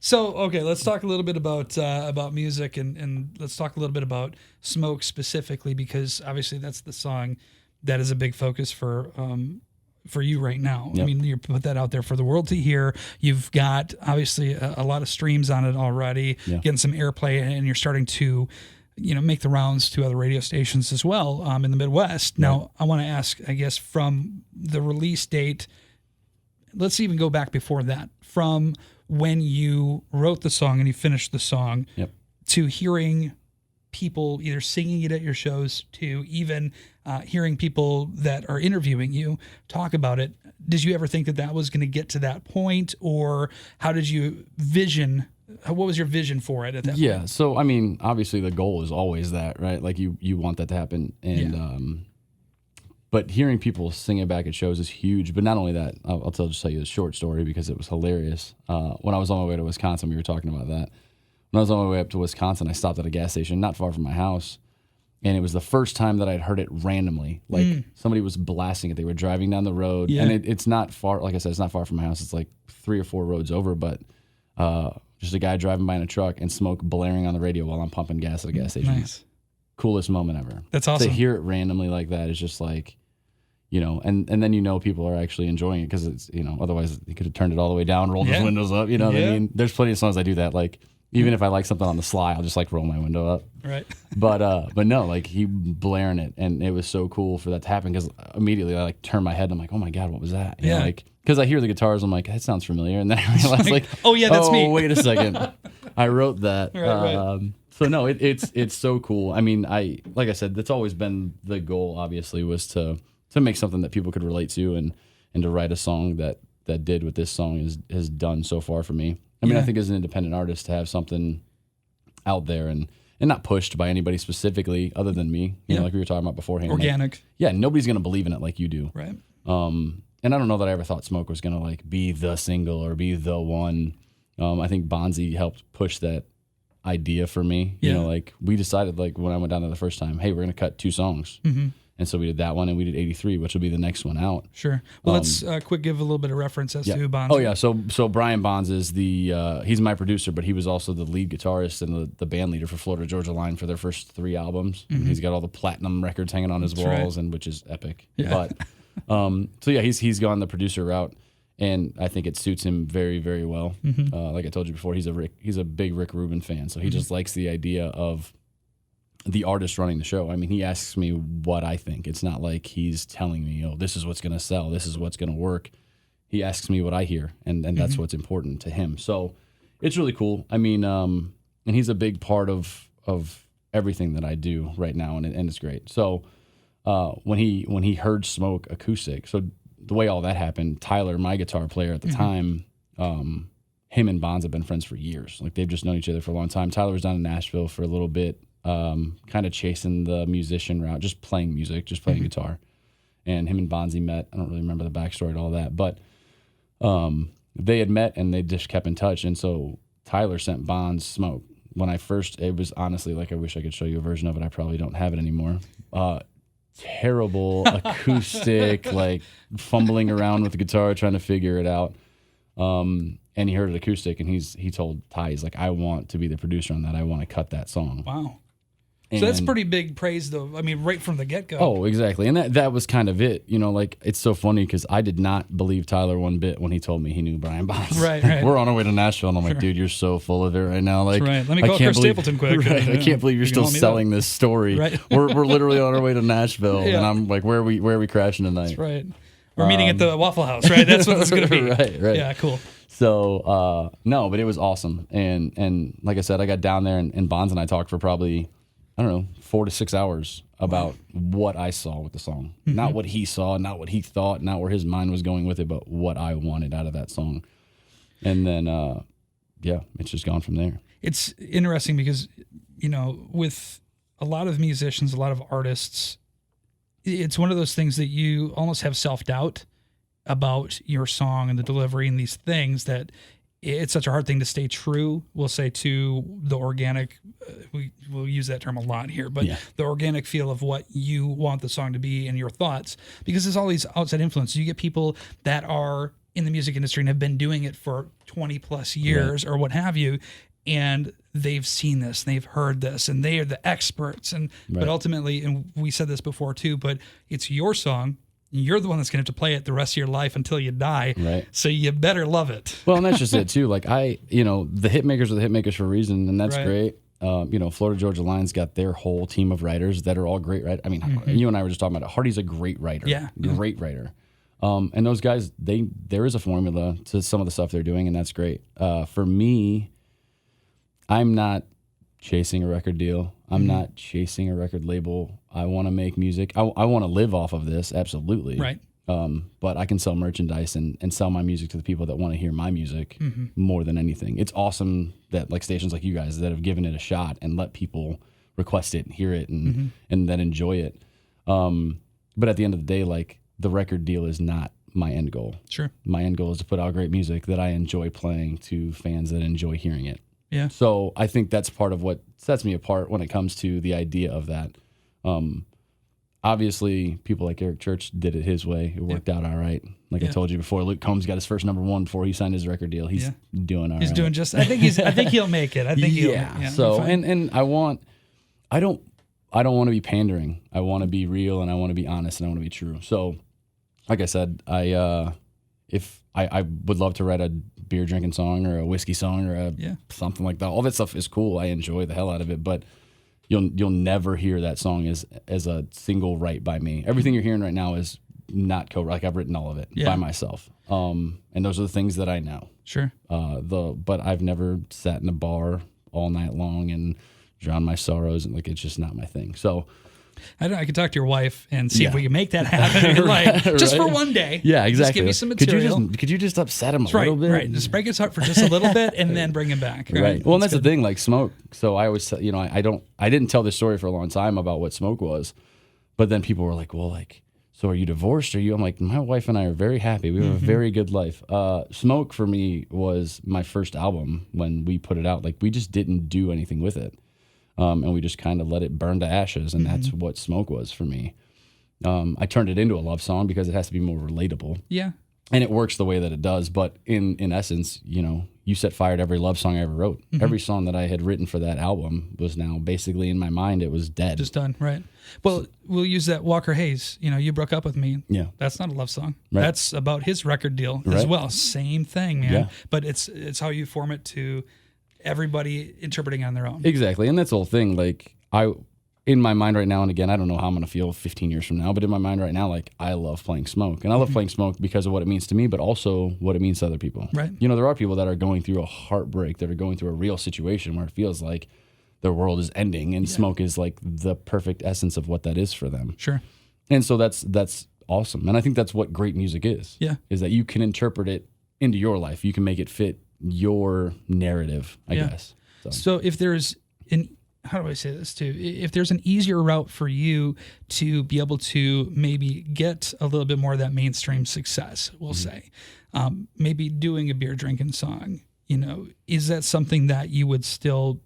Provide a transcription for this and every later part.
So, okay, let's talk a little bit about music and let's talk a little bit about Smoke specifically, because obviously that's the song that is a big focus for you right now. Yep. I mean, you put that out there for the world to hear. You've got obviously a lot of streams on it already, getting some airplay, and you're starting to, make the rounds to other radio stations as well in the Midwest. Now, I want to ask, I guess, from the release date, let's even go back before that, from when you wrote the song and you finished the song to hearing people either singing it at your shows to even hearing people that are interviewing you talk about it. Did you ever think that was going to get to that point, or how did you what was your vision for it at that point? Yeah. So, I mean, obviously the goal is always that, right? Like you want that to happen. And, but hearing people sing it back at shows is huge. But not only that, I'll just tell you a short story because it was hilarious. When I was on my way to Wisconsin, we were talking about that. When I was on my way up to Wisconsin, I stopped at a gas station not far from my house. And it was the first time that I'd heard it randomly. Like somebody was blasting it. They were driving down the road. Yeah. And it's not far, like I said, it's not far from my house. It's like 3 or 4 roads over. But just a guy driving by in a truck and Smoke blaring on the radio while I'm pumping gas at a gas station. Nice. Coolest moment ever. That's awesome. To hear it randomly like that is just like, and then people are actually enjoying it because it's, otherwise he could have turned it all the way down, rolled his windows up, what I mean? There's plenty of songs I do that, like, even if I like something on the sly, I'll just like roll my window up. Right. But no, like he blaring it, and it was so cool for that to happen because immediately I like turned my head and I'm like, oh my God, what was that? Like, because I hear the guitars, I'm like, that sounds familiar, and then I realized like, oh yeah, that's me. Wait a second, I wrote that. Right. So no, it's so cool. I mean, like I said, that's always been the goal. Obviously, was to make something that people could relate to, and to write a song that did what this song has done so far for me. I mean, I think as an independent artist to have something out there and not pushed by anybody specifically other than me, like we were talking about beforehand. Organic. Like, nobody's going to believe in it like you do. Right. And I don't know that I ever thought Smoke was going to like be the single or be the one. I think Bonzi helped push that idea for me. Like we decided like when I went down there the first time, hey, we're going to cut 2 songs. Mm-hmm. And so we did that one, and we did 83, which will be the next one out. Sure. Well, let's quick give a little bit of reference as to who Bonds is. Oh, yeah. So Brian Bonds is he's my producer, but he was also the lead guitarist and the band leader for Florida Georgia Line for their first 3 albums. Mm-hmm. He's got all the platinum records hanging on his walls, and which is epic. Yeah. But so yeah, he's gone the producer route, and I think it suits him very, very well. Mm-hmm. Like I told you before, he's a big Rick Rubin fan, so he just likes the idea of the artist running the show. I mean, he asks me what I think. It's not like he's telling me, oh, this is what's going to sell, this is what's going to work. He asks me what I hear, and that's what's important to him. So it's really cool. I mean, and he's a big part of everything that I do right now, and it's great. So when he heard Smoke acoustic, so the way all that happened, Tyler, my guitar player at the time, him and Bonds have been friends for years. Like they've just known each other for a long time. Tyler was down in Nashville for a little bit, kind of chasing the musician route, just playing music, just playing guitar. And him and Bonzi met. I don't really remember the backstory to all that, but they had met and they just kept in touch. And so Tyler sent Bonds Smoke. When it was honestly like, I wish I could show you a version of it. I probably don't have it anymore. Terrible acoustic, like fumbling around with the guitar, trying to figure it out. And he heard it acoustic, and he told Ty, he's like, I want to be the producer on that. I want to cut that song. Wow. So that's pretty big praise, though. I mean, right from the get-go. Oh, exactly. And that was kind of it. Like, it's so funny because I did not believe Tyler one bit when he told me he knew Brian Bonds. Right. We're on our way to Nashville, and I'm like, dude, you're so full of it right now. Like, that's right. Let me call Chris Stapleton quick. Right, I can't believe you're still selling this story. Right. We're literally on our way to Nashville, and I'm like, where are we crashing tonight? That's right. We're meeting at the Waffle House, right? That's what it's going to be. Right. Yeah, cool. So, no, but it was awesome. And like I said, I got down there, and Bonds and I talked for probably, I don't know, 4 to 6 hours about what I saw with the song. Mm-hmm. Not what he saw, not what he thought, not where his mind was going with it, but what I wanted out of that song. And then, it's just gone from there. It's interesting because, with a lot of musicians, a lot of artists, it's one of those things that you almost have self-doubt about your song and the delivery and these things that it's such a hard thing to stay true, we'll say, to the organic, we'll use that term a lot here, but the organic feel of what you want the song to be and your thoughts, because there's all these outside influences. You get people that are in the music industry and have been doing it for 20 plus years or what have you. And they've seen this, they've heard this, and they are the experts. And but ultimately, and we said this before too, but it's your song. You're the one that's going to have to play it the rest of your life until you die. Right. So you better love it. Well, and that's just it too. Like the hit makers are the hit makers for a reason, and that's great. Florida Georgia Line's got their whole team of writers that are all great, right? I mean, you and I were just talking about it. Hardy's a great writer. Yeah. Great writer. And those guys, there is a formula to some of the stuff they're doing, and that's great. For me, I'm not chasing a record deal. I'm not chasing a record label. I want to make music. I want to live off of this, absolutely. Right. But I can sell merchandise and sell my music to the people that want to hear my music more than anything. It's awesome that like stations like you guys that have given it a shot and let people request it and hear it and then enjoy it. But at the end of the day, like the record deal is not my end goal. Sure. My end goal is to put out great music that I enjoy playing to fans that enjoy hearing it. Yeah. So I think that's part of what sets me apart when it comes to the idea of that. Obviously, people like Eric Church did it his way. It worked out all right. Like I told you before, Luke Combs got his first #1 before he signed his record deal. He's doing all right. He's doing just. I think he'll make it. I think he'll. Yeah. So and I don't want to be pandering. I want to be real and I want to be honest and I want to be true. So, like I said, I would love to write a beer drinking song or a whiskey song or something like that. All that stuff is cool. I enjoy the hell out of it, but you'll never hear that song as a single write by me. Everything you're hearing right now is not like I've written all of it by myself. And those are the things that I know. Sure. But I've never sat in a bar all night long and drowned my sorrows, and like it's just not my thing. So I could talk to your wife and see if we can make that happen. Like just for one day. Yeah, exactly. Just give me some material. Could you just upset him a little bit? Right. Just break his heart for just a little bit and then bring him back. Right. Well, and that's the thing, like Smoke. So I always, I didn't tell this story for a long time about what Smoke was, but then people were like, well, like, so are you divorced? I'm like, my wife and I are very happy. We have a very good life. Smoke for me was my first album when we put it out. Like we just didn't do anything with it. And we just kind of let it burn to ashes, and that's what Smoke was for me. I turned it into a love song because it has to be more relatable. Yeah. And it works the way that it does, but in essence, you set fire to every love song I ever wrote. Every song that I had written for that album was now basically in my mind, it was dead. Just done, right. Well, we'll use that Walker Hayes, you broke up with me. Yeah. That's not a love song. Right. That's about his record deal as well. Same thing, man. Yeah. But it's how you form it to everybody interpreting on their own. Exactly. And that's the whole thing. Like in my mind right now, and again, I don't know how I'm going to feel 15 years from now, but in my mind right now, like I love playing Smoke, and I love playing Smoke because of what it means to me, but also what it means to other people. Right. There are people that are going through a heartbreak, that are going through a real situation where it feels like their world is ending, and Smoke is like the perfect essence of what that is for them. Sure. And so that's awesome. And I think that's what great music is. Yeah. Is that you can interpret it into your life. You can make it fit your narrative, I guess. So if there's how do I say this too? If there's an easier route for you to be able to maybe get a little bit more of that mainstream success, we'll say, maybe doing a beer drinking song, is that something that you would still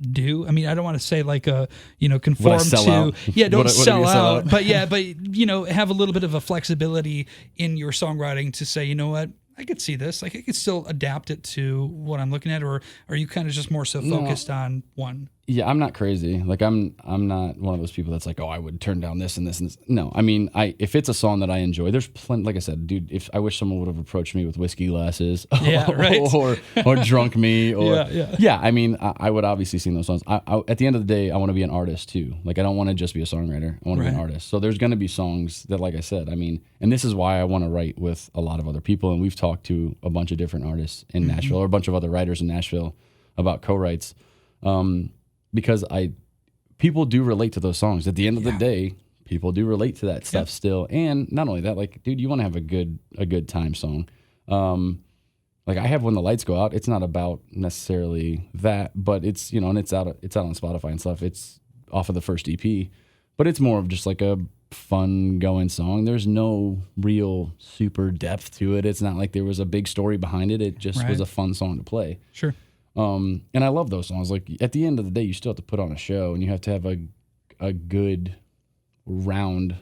do? I mean, I don't want to say like conform to, don't sell out, but have a little bit of a flexibility in your songwriting to say, you know what? I could see this. Like I could still adapt it to what I'm looking at, or are you kind of just more so focused on one? Yeah, I'm not crazy. Like I'm not one of those people that's like, oh, I would turn down this and this and this. No, I mean, if it's a song that I enjoy, there's plenty. Like I said, dude, if I wish someone would have approached me with whiskey glasses, or drunk me, or I mean, I would obviously sing those songs. At the end of the day, I want to be an artist too. Like I don't want to just be a songwriter. I want to be an artist. So there's going to be songs that, like I said, I mean, and this is why I want to write with a lot of other people. And we've talked to a bunch of different artists in Nashville, or a bunch of other writers in Nashville about co-writes. Because people do relate to those songs. At the end of the day, people do relate to that stuff still. And not only that, like, dude, you want to have a good time song. Like I have When the Lights Go Out. It's not about necessarily that, but it's and it's out on Spotify and stuff. It's off of the first EP, but it's more of just like a fun going song. There's no real super depth to it. It's not like there was a big story behind it. It just was a fun song to play. Sure. And I love those songs. Like at the end of the day, you still have to put on a show, and you have to have a good round,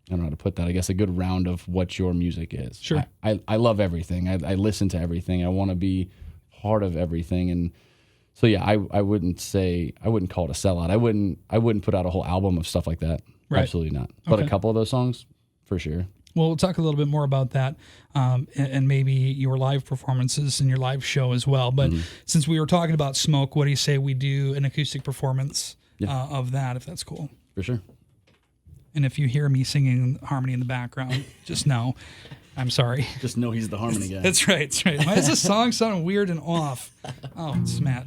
don't know how to put that. I guess a good round of what your music is. Sure. I love everything. I listen to everything. I want to be part of everything. And so, yeah, I wouldn't call it a sellout. I wouldn't put out a whole album of stuff like that. Right. Absolutely not. But a couple of those songs, for sure. Well, we'll talk a little bit more about that and maybe your live performances and your live show as well. But since we were talking about Smoke, what do you say we do an acoustic performance of that, if that's cool? For sure. And if you hear me singing harmony in the background, just know I'm sorry. Just know he's the harmony guy. That's right. That's right. Why is this song sounding weird and off? Oh, it's Matt.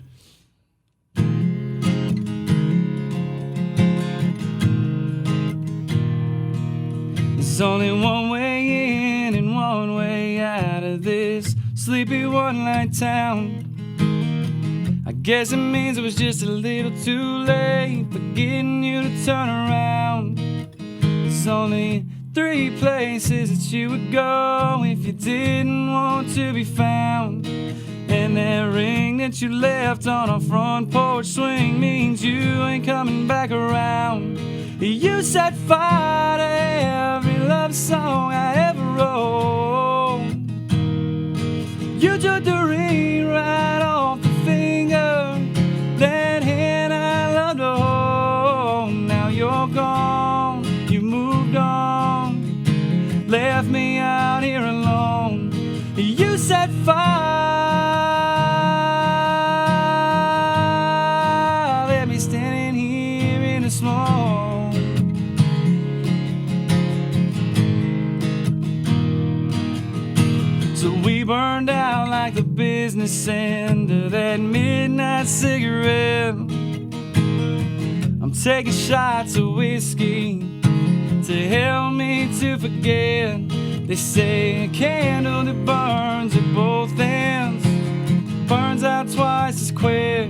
There's only one way in and one way out of this sleepy one-night town. I guess it means it was just a little too late for getting you to turn around. There's only 3 places that you would go if you didn't want to be found. And that ring that you left on our front porch swing means you ain't coming back around. You set fire to every love song I ever wrote. You took the ring right off the finger, that hand I loved to hold. Now you're gone, you moved on, left me out here alone. You set fire, left me standing here in the smoke. So we burned out like the business end of that midnight cigarette. I'm taking shots of whiskey to help me to forget. They say a candle that burns at both ends burns out twice as quick.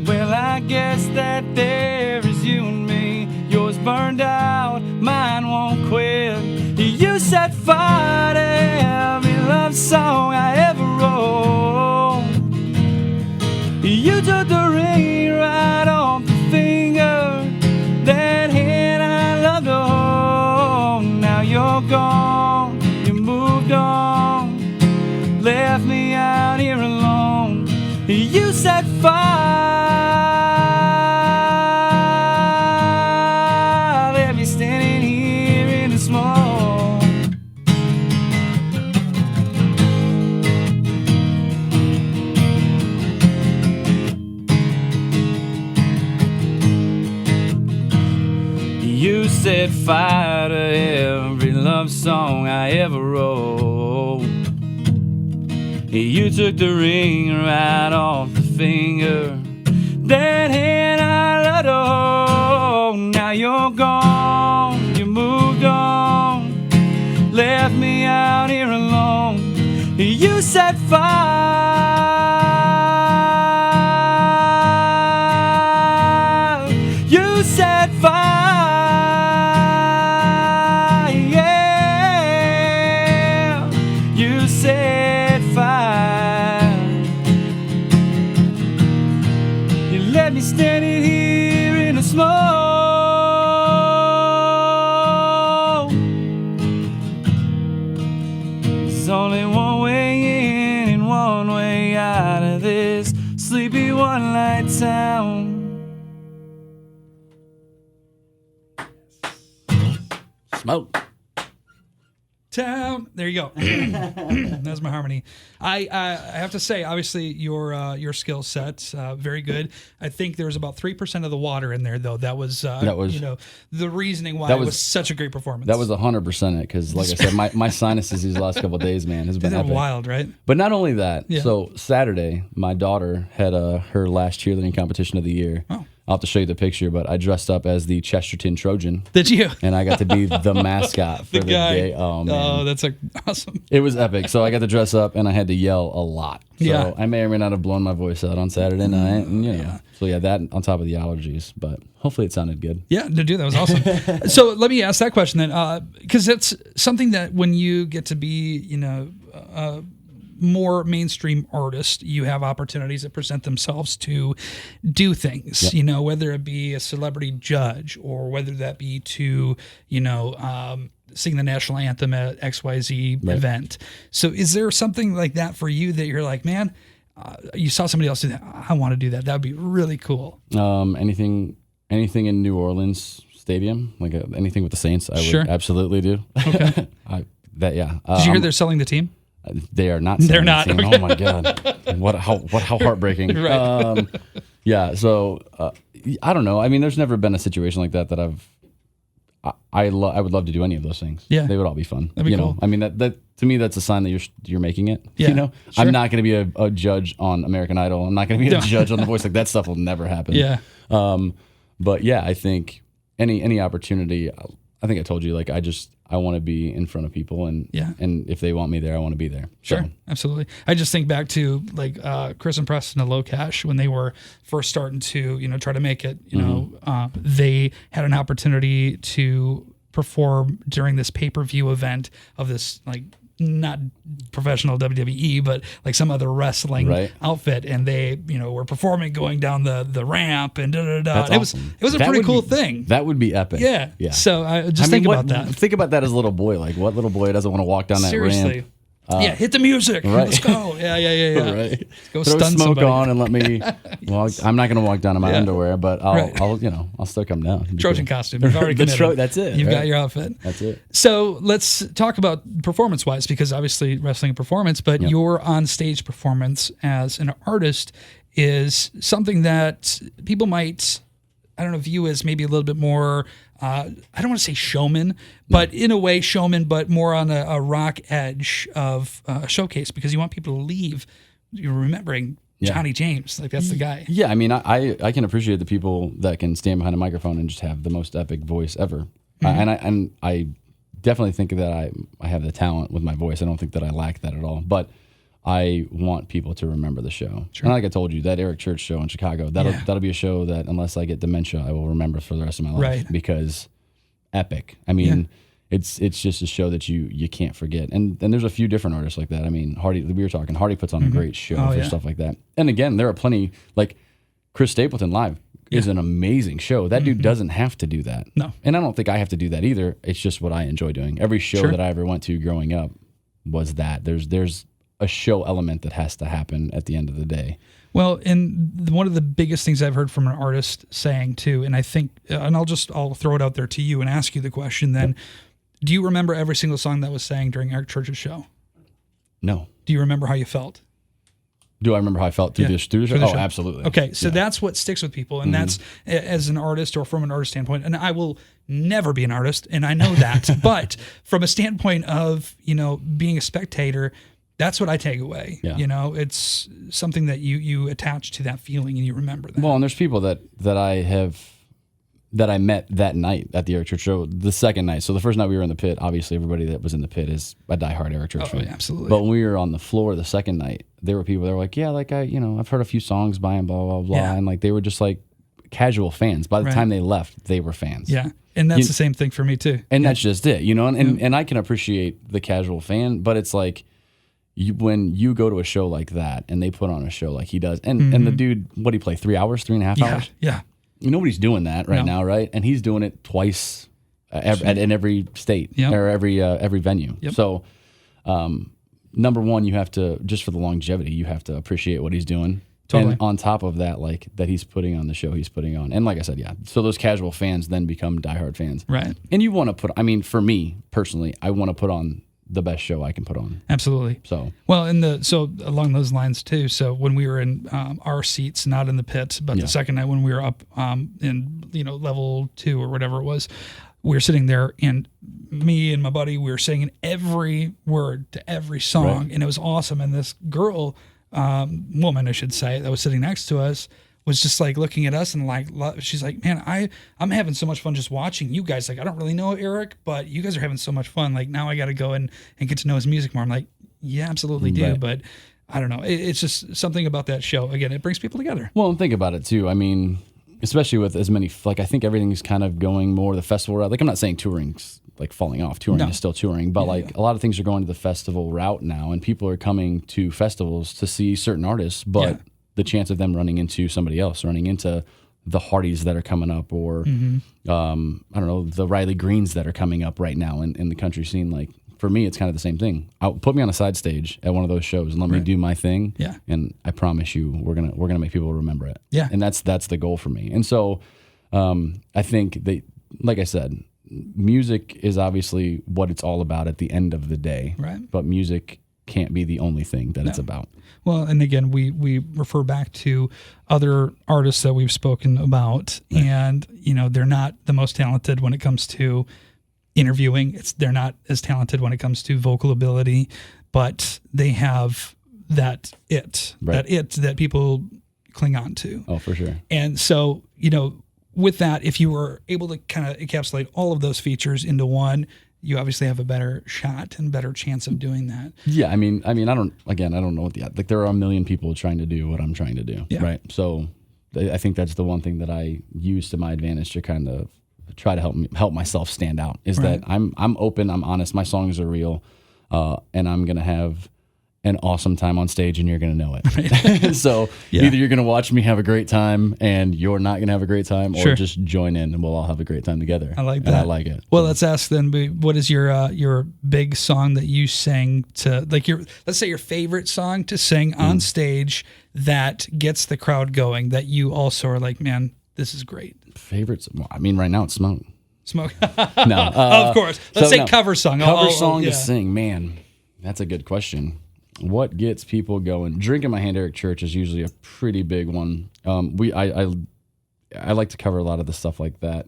Well, I guess that there is you and me. Yours burned out, mine won't quit. You set fire to every love song I ever wrote. You took the ring right off the finger, that hand I loved to hold. Now you're gone, you moved on, left me out here alone. You set fire, left me standing here in the smoke. You set fire to every love song I ever wrote. You took the ring right off the finger, that hand I loved to hold. Now you're gone, you moved on, left me out here alone. You set fire, you set fire. Standing here in the smoke. There's only one way in and one way out of this sleepy one-night town. Smoke. Town. There you go. That's my harmony. I have to say, obviously, your skill set very good. I think there was about 3% of the water in there, though. That was the reasoning why it was such a great performance. That was 100% it, because like I said, my sinuses these last couple of days, man, has been epic. Wild, right? But not only that. Yeah. So Saturday, my daughter had her last cheerleading competition of the year. Oh. I'll have to show you the picture, but I dressed up as the Chesterton Trojan. Did you? And I got to be the mascot for the day. Oh, man. Oh, that's awesome. It was epic. So I got to dress up, and I had to yell a lot. So I may or may not have blown my voice out on Saturday night. And, So, that on top of the allergies. But hopefully it sounded good. Yeah, dude, that was awesome. So let me ask that question then, because it's something that when you get to be, more mainstream artist, you have opportunities that present themselves to do things, Yep. you know, whether it be a celebrity judge or whether that be to, you know, sing the national anthem at XYZ event. So is there something like that for you that you're like, man, you saw somebody else do that, I want to do that. That would be really cool. Anything in New Orleans Stadium, like anything with the Saints, I Sure. would absolutely do. Okay. Did you hear they're selling the team? They are not. They're not. Okay. Okay. Oh my god! How heartbreaking. Right. Yeah. So I don't know. I mean, there's never been a situation like that I would love to do any of those things. Yeah. They would all be fun. That'd be cool. Know? I mean, that to me, that's a sign that you're making it. Yeah. You know, Sure. I'm not going to be a judge on American Idol. I'm not going to be a judge on The Voice. Like that stuff will never happen. Yeah. But yeah, I think any opportunity. I think I told you, like I want to be in front of people, and if they want me there, I want to be there. Sure, So, absolutely. I just think back to like Chris and Preston at Low Cash when they were first starting to, you know, try to make it. You know, they had an opportunity to perform during this pay-per-view event of this like not professional WWE, but like some other wrestling outfit, and they, you know, were performing going down the ramp and da da da. That's awesome. It was a pretty cool thing. That would be epic. Yeah. Yeah. So I just think about that. Think about that as a little boy. Like, what little boy doesn't want to walk down that Seriously. ramp? Yeah, hit the music. Right. Let's go. Yeah. Right. Go Throw stun smoke somebody. on and let me. Well, I'm not going to walk down in my underwear, but I'll still come down. It'd be Trojan cool. costume. You've already committed. That's it. You've right? got your outfit. That's it. So let's talk about performance-wise, because obviously wrestling a performance, but your on-stage performance as an artist is something that people might, I don't know, view as maybe a little bit more, I don't want to say showman, but in a way showman, but more on a rock edge of a showcase, because you want people to leave you're remembering Jonny James. Like, that's the guy. Yeah, I mean, I can appreciate the people that can stand behind a microphone and just have the most epic voice ever. And I definitely think that I have the talent with my voice. I don't think that I lack that at all. But I want people to remember the show. Sure. And like I told you, that Eric Church show in Chicago, that'll be a show that unless I get dementia, I will remember for the rest of my life. Right. Because epic. I mean, it's just a show that you can't forget. And there's a few different artists like that. I mean, Hardy, we were talking, Hardy puts on a great show for stuff like that. And again, there are plenty, like Chris Stapleton live is an amazing show. That dude doesn't have to do that. No. And I don't think I have to do that either. It's just what I enjoy doing. Every show that I ever went to growing up was that. There's a show element that has to happen at the end of the day. Well, and one of the biggest things I've heard from an artist saying too, and I think, and I'll throw it out there to you and ask you the question then. Do you remember every single song that was sang during Eric Church's show? No. Do you remember how you felt? Do I remember how I felt through the show? Oh, absolutely. Okay, so that's what sticks with people, and that's as an artist or from an artist standpoint. And I will never be an artist, and I know that. But from a standpoint of, being a spectator, that's what I take away. Yeah. It's something that you attach to that feeling and you remember that. Well, and there's people that I met that night at the Eric Church show, the second night. So the first night we were in the pit, obviously everybody that was in the pit is a diehard Eric Church fan. Yeah, absolutely. But when we were on the floor the second night, there were people that were like, yeah, like I've heard a few songs by him, blah, blah, blah. Yeah. And like they were just like casual fans. By the time they left, they were fans. Yeah. And that's the same thing for me too. And that's just it, and I can appreciate the casual fan, but it's like, when you go to a show like that and they put on a show like he does, and the dude, what did he play, 3 hours, 3.5 hours? Yeah. Nobody's doing that now, right? And he's doing it twice in every state or every venue. Yep. So, number one, you have to, just for the longevity, you have to appreciate what he's doing. Totally. And on top of that, like that he's putting on the show he's putting on. And like I said, so those casual fans then become diehard fans. Right. And you want to for me personally, I want to put on the best show I can put on. Absolutely. So so along those lines too. So when we were in our seats, not in the pit, but the second night when we were up in level 2 or whatever it was, we were sitting there, and me and my buddy, we were singing every word to every song, and it was awesome. And this girl, woman I should say, that was sitting next to us, was just like looking at us and like, she's like, man, I'm having so much fun just watching you guys. Like, I don't really know Eric, but you guys are having so much fun. Like, now I got to go and get to know his music more. I'm like, yeah, absolutely do. Right. But I don't know. It's just something about that show. Again, it brings people together. Well, and think about it too. I mean, especially with as many, like, I think everything's kind of going more the festival route. Like, I'm not saying touring's like falling off. Touring is still touring, but a lot of things are going to the festival route now, and people are coming to festivals to see certain artists, but the chance of them running into somebody else, running into the Hardys that are coming up, or I don't know, the Riley Greens that are coming up right now in the country scene. Like for me, it's kind of the same thing. Put me on a side stage at one of those shows and let me do my thing. Yeah. And I promise you, we're gonna make people remember it. Yeah. And that's the goal for me. And so I think that, like I said, music is obviously what it's all about at the end of the day. Right. But music can't be the only thing that it's about. Well, and again, we refer back to other artists that we've spoken about, and they're not the most talented when it comes to interviewing. They're not as talented when it comes to vocal ability, but they have that that people cling on to. Oh, for sure. And so, with that, if you were able to kind of encapsulate all of those features into one, you obviously have a better shot and better chance of doing that. Yeah, I mean, I don't know what there are a million people trying to do what I'm trying to do, right? So I think that's the one thing that I use to my advantage to kind of try to help myself stand out, is that I'm open, I'm honest, my songs are real, and I'm going to have an awesome time on stage, and you're going to know it. So either you're going to watch me have a great time and you're not going to have a great time, or just join in and we'll all have a great time together. I like that. And I like it. Well, let's ask then, what is your big song that you sang to, like let's say your favorite song to sing on stage that gets the crowd going, that you also are like, man, this is great. Favorites? Well, I mean, right now it's Smoke. Smoke. No. Of course. Let's say cover song. Cover song to sing, man. That's a good question. What gets people going? Drink in My Hand, Eric Church is usually a pretty big one. I like to cover a lot of the stuff like that.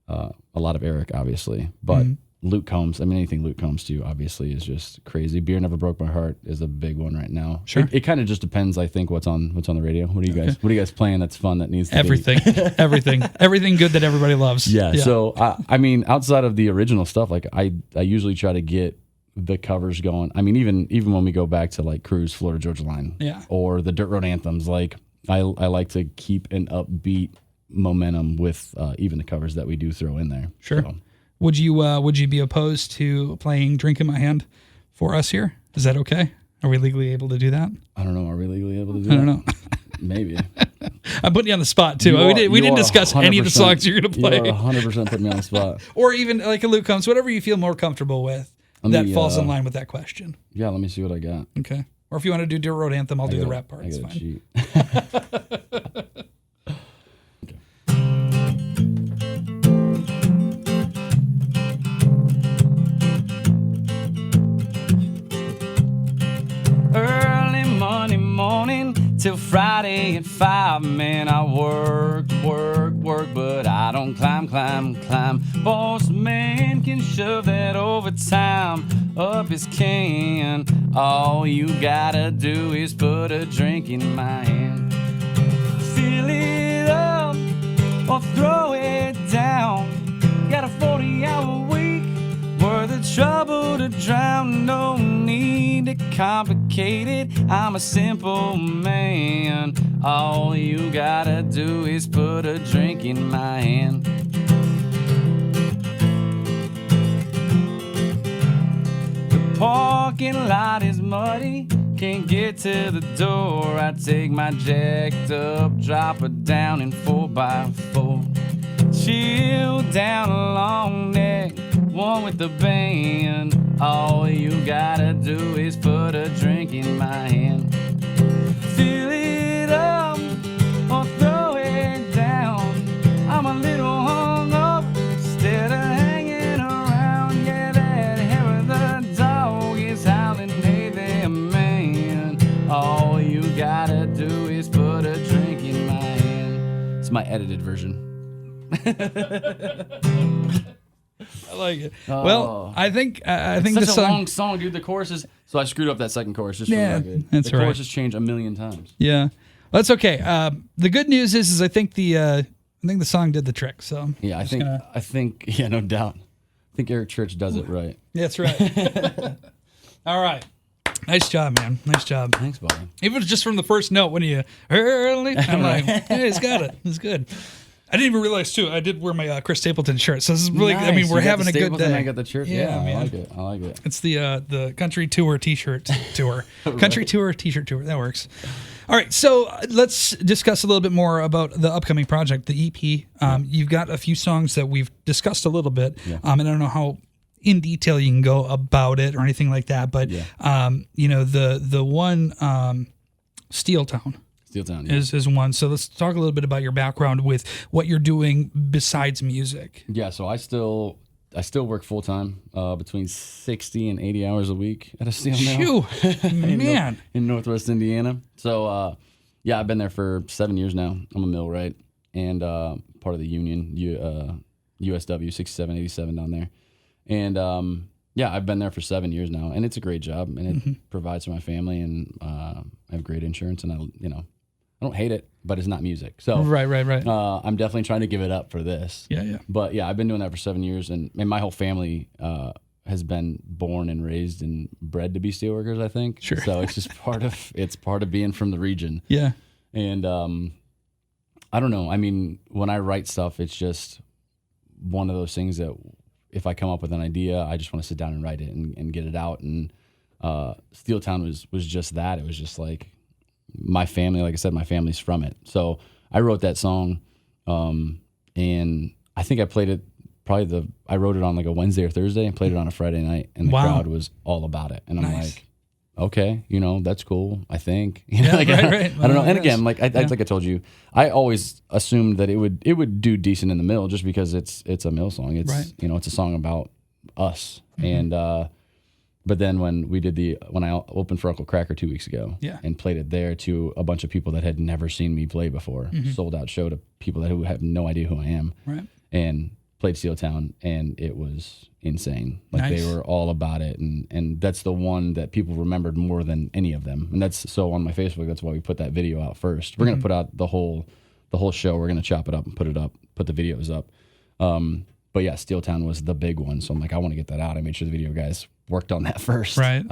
A lot of Eric, obviously, but Luke Combs. I mean, anything Luke Combs do, obviously, is just crazy. Beer Never Broke My Heart is a big one right now. Sure. It kind of just depends, I think, what's on the radio. What are you guys playing that's fun, that needs to everything good that everybody loves. Yeah. So I mean, outside of the original stuff, like I usually try to get the covers going. I mean, even when we go back to like Cruise, Florida Georgia Line, or the Dirt Road Anthems, like I like to keep an upbeat momentum with even the covers that we do throw in there. Sure. So. Would you be opposed to playing Drink in My Hand for us here? Is that okay? Are we legally able to do that? I don't know. Are we legally able to do that? I don't know. Maybe. I'm putting you on the spot too. We didn't discuss any of the songs you're going to play. You are 100% putting me on the spot. Or even like a Luke Combs, whatever you feel more comfortable with. That falls in line with that question. Yeah, let me see what I got. Okay. Or if you want to do Dirt Road Anthem, I'll do the rap part. It's fine. Cheat. Early Monday morning till Friday at 5, man, I work, but I don't climb. Boss man can shove that overtime up his can. All you gotta do is put a drink in my hand. Fill it up or throw it down. Got a 40-hour week worth of trouble to drown. No need to complicate it, I'm a simple man. All you gotta do is put a drink in my hand. The parking lot is muddy, can't get to the door. I take my jacked up dropper down in 4x4. Chill down a long neck, one with the band. All you gotta do is put a drink in my hand. Fill it up or throw it down. I'm a little hung up instead of hanging around. Yeah, that hair of the dog is howling, hey there, man. All you gotta do is put a drink in my hand. It's my edited version. I like it. Well, I think it's the such song. a long song, dude. The chorus is so I screwed up that second chorus. Just for the record. That's the right. chorus has changed a million times. Yeah, well, that's okay. The good news is I think the song did the trick. So yeah, I think yeah, no doubt. I think Eric Church does it right. That's right. All right. Nice job, man. Nice job. Thanks, buddy. Even just from the first note when you early, I'm like, hey, he's got it. It's good. I didn't even realize too. I did wear my Chris Stapleton shirt, so this is really. Nice. I mean, we're having a good Stapleton, day. I got the shirt. Yeah, man. I like it. It's the country tour T-shirt tour, country tour T-shirt tour. That works. All right, so let's discuss a little bit more about the upcoming project, the EP. You've got a few songs that we've discussed a little bit, and I don't know how in detail you can go about it or anything like that, but you know, the one Steel Town. Is one. So let's talk a little bit about your background with what you're doing besides music. Yeah, so I still work full time, between 60 and 80 hours a week at a steel mill. Man, in Northwest Indiana. So I've been there for 7 years now. I'm a millwright and part of the union, USW 6787 down there. And I've been there for 7 years now, and it's a great job, and it provides for my family, and I have great insurance, and I don't hate it, but it's not music. So right. I'm definitely trying to give it up for this. Yeah. But yeah, I've been doing that for 7 years, and my whole family has been born and raised and bred to be steelworkers, I think. Sure. So it's just part of being from the region. Yeah. And I don't know. I mean, when I write stuff, it's just one of those things that if I come up with an idea, I just want to sit down and write it and get it out. And Steel Town was just that. It was just like my family, like I said, my family's from it. So I wrote that song, and I think I played it I wrote it on like a Wednesday or Thursday and played it on a Friday night, and the crowd was all about it. And I'm like, okay, that's cool, I think. Right. I don't know. And again, like I told you, I always assumed that it would do decent in the mill just because it's a mill song. It's it's a song about us. And but then when I opened for Uncle Cracker 2 weeks ago and played it there to a bunch of people that had never seen me play before, sold out show to people who have no idea who I am, and played Steel Town, and it was insane. Like they were all about it, and that's the one that people remembered more than any of them. And that's so on my Facebook. That's why we put that video out first. We're gonna put out the whole show. We're gonna chop it up and put the videos up. But yeah, Steel Town was the big one. So I'm like, I want to get that out. I made sure the video guys worked on that first. Right.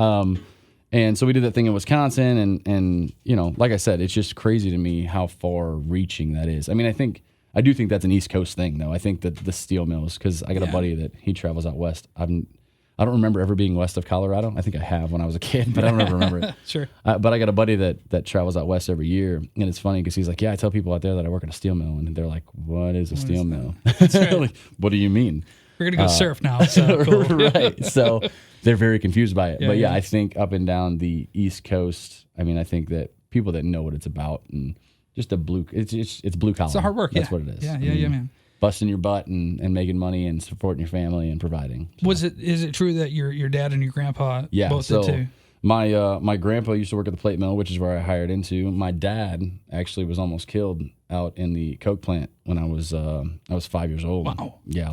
And so we did that thing in Wisconsin, and like I said, it's just crazy to me how far reaching that is. I mean, I do think that's an East Coast thing, though. I think that the steel mills, because I got a buddy that he travels out west. I don't remember ever being west of Colorado. I think I have when I was a kid, but I don't ever remember it. Sure. But I got a buddy that travels out west every year, and it's funny because he's like, yeah, I tell people out there that I work at a steel mill, and they're like, what is a steel mill? That's right. Like, what do you mean? We're going to go surf now. So cool. Right. So they're very confused by it. But I think up and down the East Coast, I mean, I think that people that know what it's about and just it's blue collar. It's a hard work. That's what it is. Yeah, man. Busting your butt and making money and supporting your family and providing. So. Is it true that your dad and your grandpa both did too? My grandpa used to work at the plate mill, which is where I hired into. My dad actually was almost killed out in the coke plant when I was 5 years old. Wow. Yeah,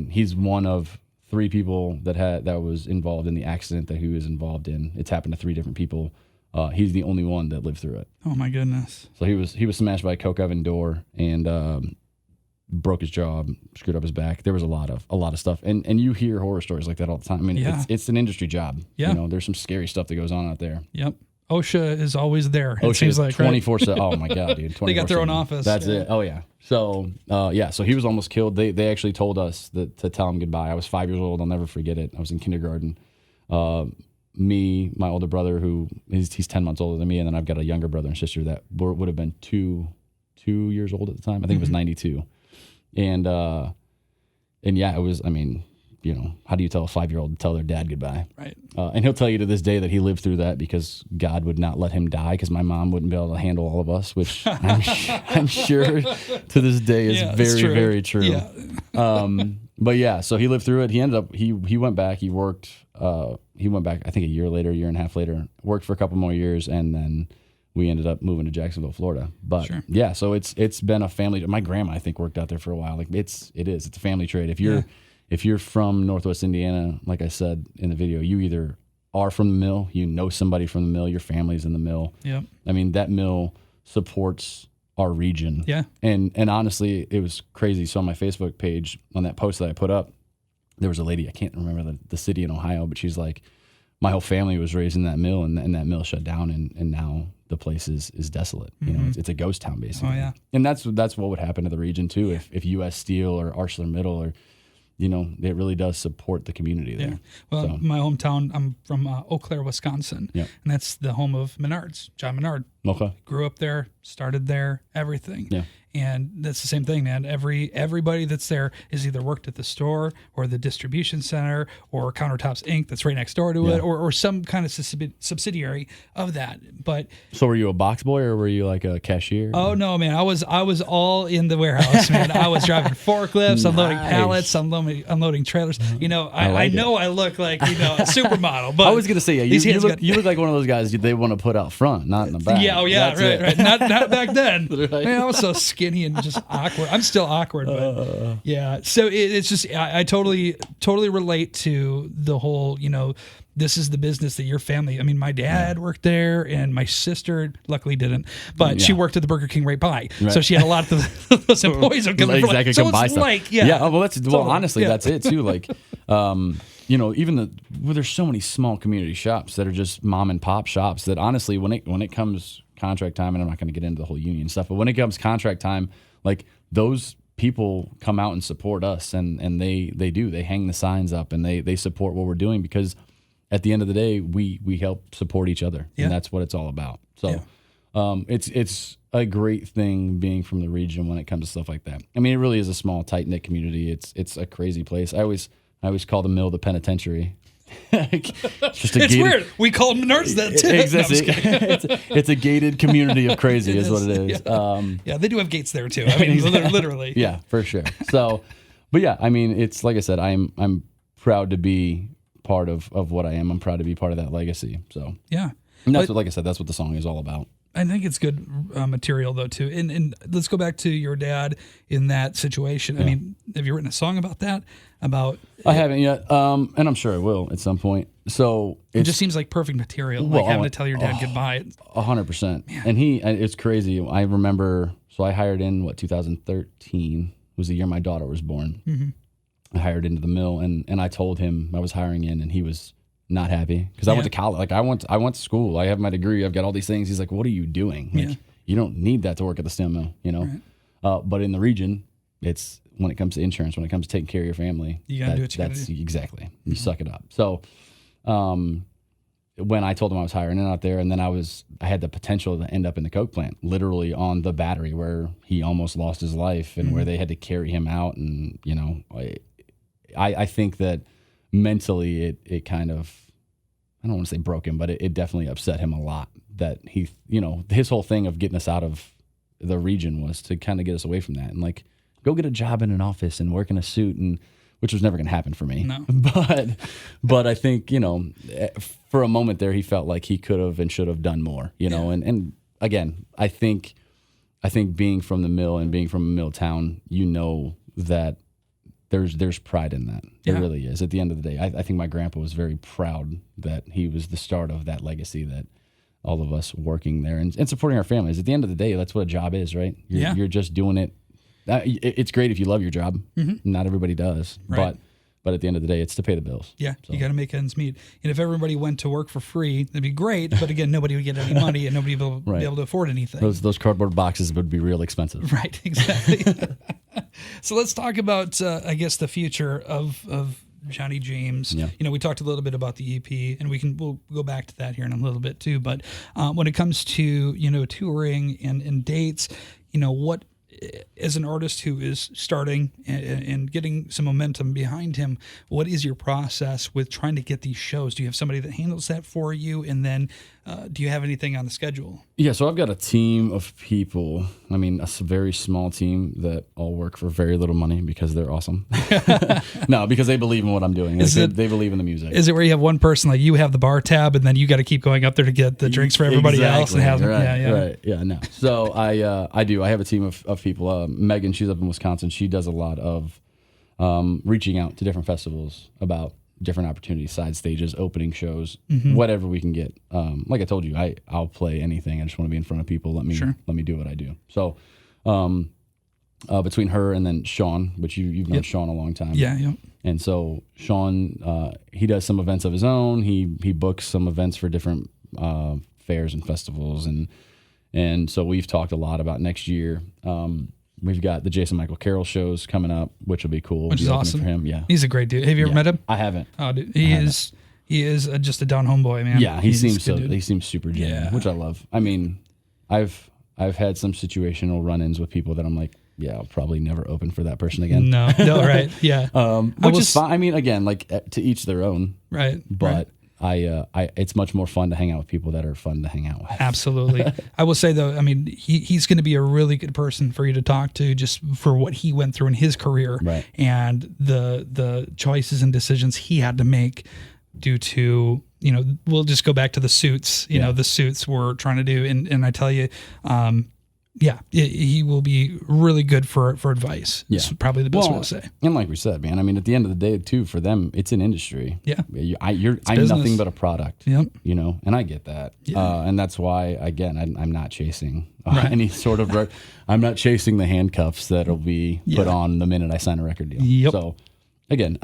he's one of 3 people that was involved in the accident that he was involved in. It's happened to 3 different people. He's the only one that lived through it. Oh my goodness! So he was smashed by a coke oven door and broke his jaw, screwed up his back. There was a lot of stuff, and you hear horror stories like that all the time. I mean, it's an industry job. Yeah. There's some scary stuff that goes on out there. Yep. OSHA is always there. OSHA it seems like 24/7. Oh my god, dude! They got their own office. That's it. Oh yeah. So so he was almost killed. They actually told us to tell him goodbye. I was 5 years old. I'll never forget it. I was in kindergarten. Me, my older brother, who he's 10 months older than me, and then I've got a younger brother and sister that would have been two years old at the time. I think it was 92. And yeah, it was, I mean, how do you tell a 5-year-old to tell their dad goodbye? Right. And he'll tell you to this day that he lived through that because God would not let him die because my mom wouldn't be able to handle all of us, which I'm sure to this day is very, very true. Yeah. But yeah, so he lived through it. He ended up, he went back, he went back, I think a year and a half later, worked for a couple more years, and then we ended up moving to Jacksonville, Florida. But yeah, so it's been a family. My grandma, I think, worked out there for a while. Like it's a family trade. If you're from Northwest Indiana, like I said in the video, you either are from the mill, somebody from the mill, your family's in the mill. Yeah. I mean, that mill supports our region. Yeah. And honestly, it was crazy. So on my Facebook page, on that post that I put up, there was a lady, I can't remember the city in Ohio, but she's like, my whole family was raised in that mill, and that mill shut down, and now the place is desolate. You know, it's a ghost town basically. Oh yeah. And that's what would happen to the region too if U.S. Steel or ArcelorMittal or, you know, it really does support the community there. Yeah. Well, my hometown, I'm from Eau Claire, Wisconsin, and that's the home of Menards. John Menard. Okay. Grew up there, started there, everything. Yeah. And that's the same thing, man. Everybody that's there is either worked at the store or the distribution center or Countertops Inc. that's right next door to it, or some kind of subsidiary of that. But so were you a box boy or were you like a cashier? Oh no, man! I was all in the warehouse, man. I was driving forklifts, unloading pallets, unloading trailers. You know, I know I look like, you know, a supermodel, but I was gonna say, you look like one of those guys they want to put out front, not in the back. Yeah, oh yeah, right. Not back then. Right. Man, I was so skinny and just awkward. I'm still awkward, but yeah. So it's just I totally relate to the whole, you know, this is the business that your family. I mean, my dad worked there, and my sister luckily didn't, but she worked at the Burger King right by, so she had a lot of those employees who come exactly. So buy it's stuff. like, honestly, that's it too. Like, you know, even there's so many small community shops that are just mom and pop shops that honestly, when it comes contract time, and I'm not going to get into the whole union stuff, but when it comes contract time, like those people come out and support us, and they hang the signs up, and they support what we're doing, because at the end of the day, we help support each other, and that's what it's all about. So it's a great thing being from the region when it comes to stuff like that. I mean, it really is a small, tight-knit community. It's a crazy place. I always call the mill the penitentiary. It's weird. We call Menards that too. Exactly. It's a gated community of crazy is what it is. Yeah, they do have gates there too. I mean, literally. Yeah, for sure. So, but yeah, I mean, it's like I said, I'm proud to be part of what I am. I'm proud to be part of that legacy. So yeah, and that's what, like I said, that's what the song is all about. I think it's good material though too. And let's go back to your dad in that situation. I mean, have you written a song about that? I haven't yet, and I'm sure I will at some point. So it just seems like perfect material, like having to tell your dad goodbye. 100%. And it's crazy. I remember. So I hired in 2013 was the year my daughter was born. Mm-hmm. I hired into the mill, and I told him I was hiring in, and he was not happy because I went to college. Like I went to school. I have my degree. I've got all these things. He's like, "What are you doing? Like you don't need that to work at the steel mill, you know." Right. But in the region, it's when it comes to insurance, when it comes to taking care of your family, you gotta do what you gotta do. Exactly. You suck it up. So, when I told him I was hiring in out there, and then I had the potential to end up in the coke plant, literally on the battery where he almost lost his life, and where they had to carry him out, and you know, I think that mentally it kind of, I don't want to say broke him, but it definitely upset him a lot that he, you know, his whole thing of getting us out of the region was to kind of get us away from that and like go get a job in an office and work in a suit, and which was never going to happen for me. No. But I think, you know, for a moment there, he felt like he could have and should have done more, you know, and again, I think being from the mill and being from a mill town, you know, that there's pride in that. There really is. At the end of the day, I think my grandpa was very proud that he was the start of that legacy, that all of us working there and supporting our families. At the end of the day, that's what a job is, right? You're just doing it. It's great if you love your job. Mm-hmm. Not everybody does, right. But at the end of the day, it's to pay the bills. Yeah, so. You got to make ends meet. And if everybody went to work for free, that'd be great. But again, nobody would get any money, and nobody would be able to afford anything. Those cardboard boxes would be real expensive. Right, exactly. So let's talk about, I guess, the future of Jonny James. Yeah. You know, we talked a little bit about the EP, and we'll go back to that here in a little bit too. But when it comes to, you know, touring and dates, you know, what, as an artist who is starting and getting some momentum behind him, what is your process with trying to get these shows? Do you have somebody that handles that for you? And then do you have anything on the schedule? Yeah, so I've got a team of people. I mean, a very small team that all work for very little money because they're awesome. No, because they believe in what I'm doing. Like they believe in the music. Is it where you have one person, like you have the bar tab, and then you got to keep going up there to get the drinks for everybody else? And have them? Right. Yeah, no. So I do. I have a team of people. Megan, she's up in Wisconsin. She does a lot of reaching out to different festivals about different opportunities, side stages, opening shows, whatever we can get. Like I told you, I'll play anything. I just want to be in front of people. Let me do what I do. So between her and then Sean, which you've known Sean a long time. Yeah. And so Sean, he does some events of his own. He books some events for different fairs and festivals, and so we've talked a lot about next year. We've got the Jason Michael Carroll shows coming up, which will be cool. Which is awesome for him. Yeah, he's a great dude. Have you ever met him? I haven't. Oh, dude, he is just a down home boy, man. Yeah, he seems super genuine, which I love. I mean, I've had some situational run-ins with people that I'm like, yeah, I'll probably never open for that person again. No, right, yeah. Which is fine. I mean, again, like to each their own. Right. But it's much more fun to hang out with people that are fun to hang out with. Absolutely. I will say though, I mean, he's going to be a really good person for you to talk to, just for what he went through in his career, right, and the choices and decisions he had to make due to, we'll just go back to the suits. The suits we're trying to do, and I tell you, he will be really good for advice. Yeah. It's probably the best way to say. And like we said, man, I mean, at the end of the day, too, for them, it's an industry. Yeah. I'm nothing but a product. Yep. And I get that. Yeah. And that's why, again, I'm not chasing any sort of, I'm not chasing the handcuffs that'll be put on the minute I sign a record deal. Yep. So, again,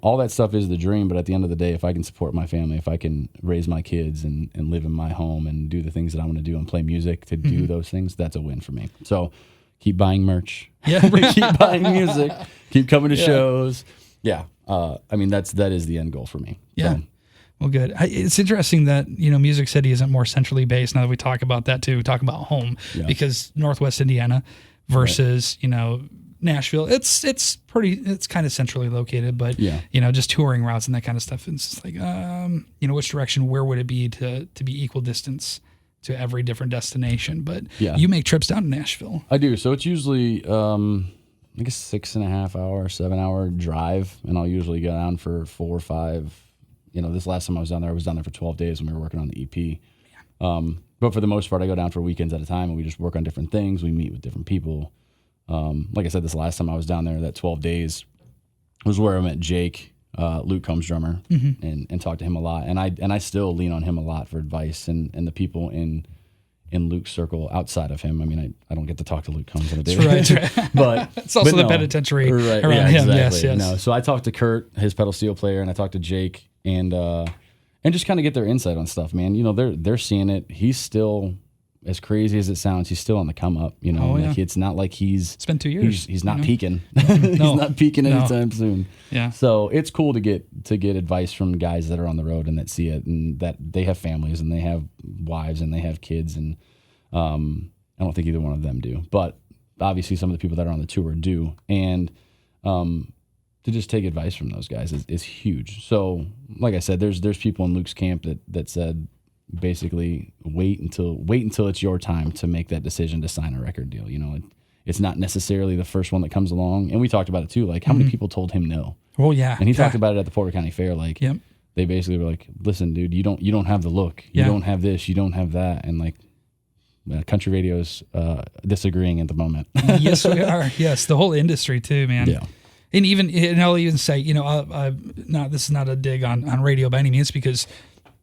all that stuff is the dream, but at the end of the day, if I can support my family, if I can raise my kids and live in my home and do the things that I want to do and play music to do those things, that's a win for me. So keep buying merch. Yeah. Keep buying music. Keep coming to shows. Yeah. I mean, that is the end goal for me. Yeah. So. Well, good. It's interesting that, Music City isn't more centrally based. Now that we talk about that too, we talk about home, because Northwest Indiana versus, Nashville, it's kind of centrally located, but just touring routes and that kind of stuff. It's just like, which direction, where would it be to be equal distance to every different destination? But you make trips down to Nashville. I do. So it's usually, I guess 6.5 hour, 7 hour drive. And I'll usually go down for 4 or 5. This last time I was down there for 12 days when we were working on the EP. But for the most part, I go down for weekends at a time and we just work on different things. We meet with different people. Like I said, this last time I was down there, that 12 days was where I met Jake, Luke Combs' drummer, and talked to him a lot. And I still lean on him a lot for advice, and the people in Luke's circle outside of him. I mean, I don't get to talk to Luke Combs on a daily basis, but it's also the penitentiary around him. Exactly. Yes. No, so I talked to Kurt, his pedal steel player, and I talked to Jake, and just kind of get their insight on stuff, man. They're seeing it. He's still, as crazy as it sounds, he's still on the come up. It's not like it's been 2 years. He's not peaking. He's not peaking anytime soon. Yeah. So it's cool to get advice from guys that are on the road and that see it, and that they have families and they have wives and they have kids, and I don't think either one of them do, but obviously some of the people that are on the tour do, and to just take advice from those guys is huge. So like I said, there's people in Luke's camp that said, basically wait until it's your time to make that decision to sign a record deal. It's not necessarily the first one that comes along. And we talked about it too, like how many people told him no. Oh yeah. And he talked about it at the Porter County Fair. Like they basically were like, listen, dude, you don't have the look, you don't have this, you don't have that. And like country radio's disagreeing at the moment. Yes, we are. Yes. The whole industry too, man. Yeah. And I'll even say, this is not a dig on radio by any means, because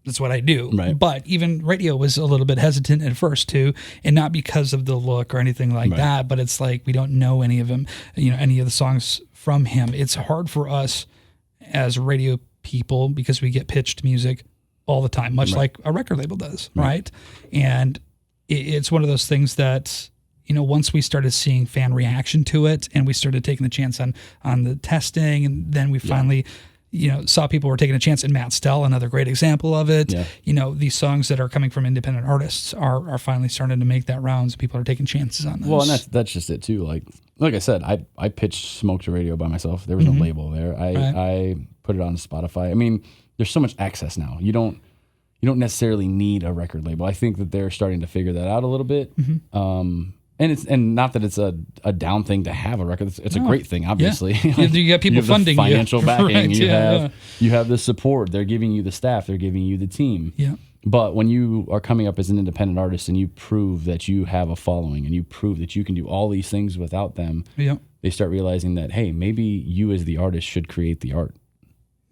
that's what I do. Right. But even radio was a little bit hesitant at first too, and not because of the look or anything like that, but it's like we don't know any of them, any of the songs from him. It's hard for us as radio people because we get pitched music all the time, much like a record label does, right? And it's one of those things that, once we started seeing fan reaction to it and we started taking the chance on the testing, and then we finally saw people were taking a chance, and Matt Stell, another great example of it. Yeah. These songs that are coming from independent artists are finally starting to make that rounds. People are taking chances on those. Well, and that's just it too. Like I said, I pitched Smoke to radio by myself. There was no label there. I put it on Spotify. I mean, there's so much access now. You don't necessarily need a record label. I think that they're starting to figure that out a little bit. And not that it's a down thing to have a record. It's a great thing, obviously. Yeah. You got people funding the financial you. backing. Right, you have the support. They're giving you the staff. They're giving you the team. Yeah. But when you are coming up as an independent artist and you prove that you have a following and you prove that you can do all these things without them, they start realizing that, hey, maybe you as the artist should create the art.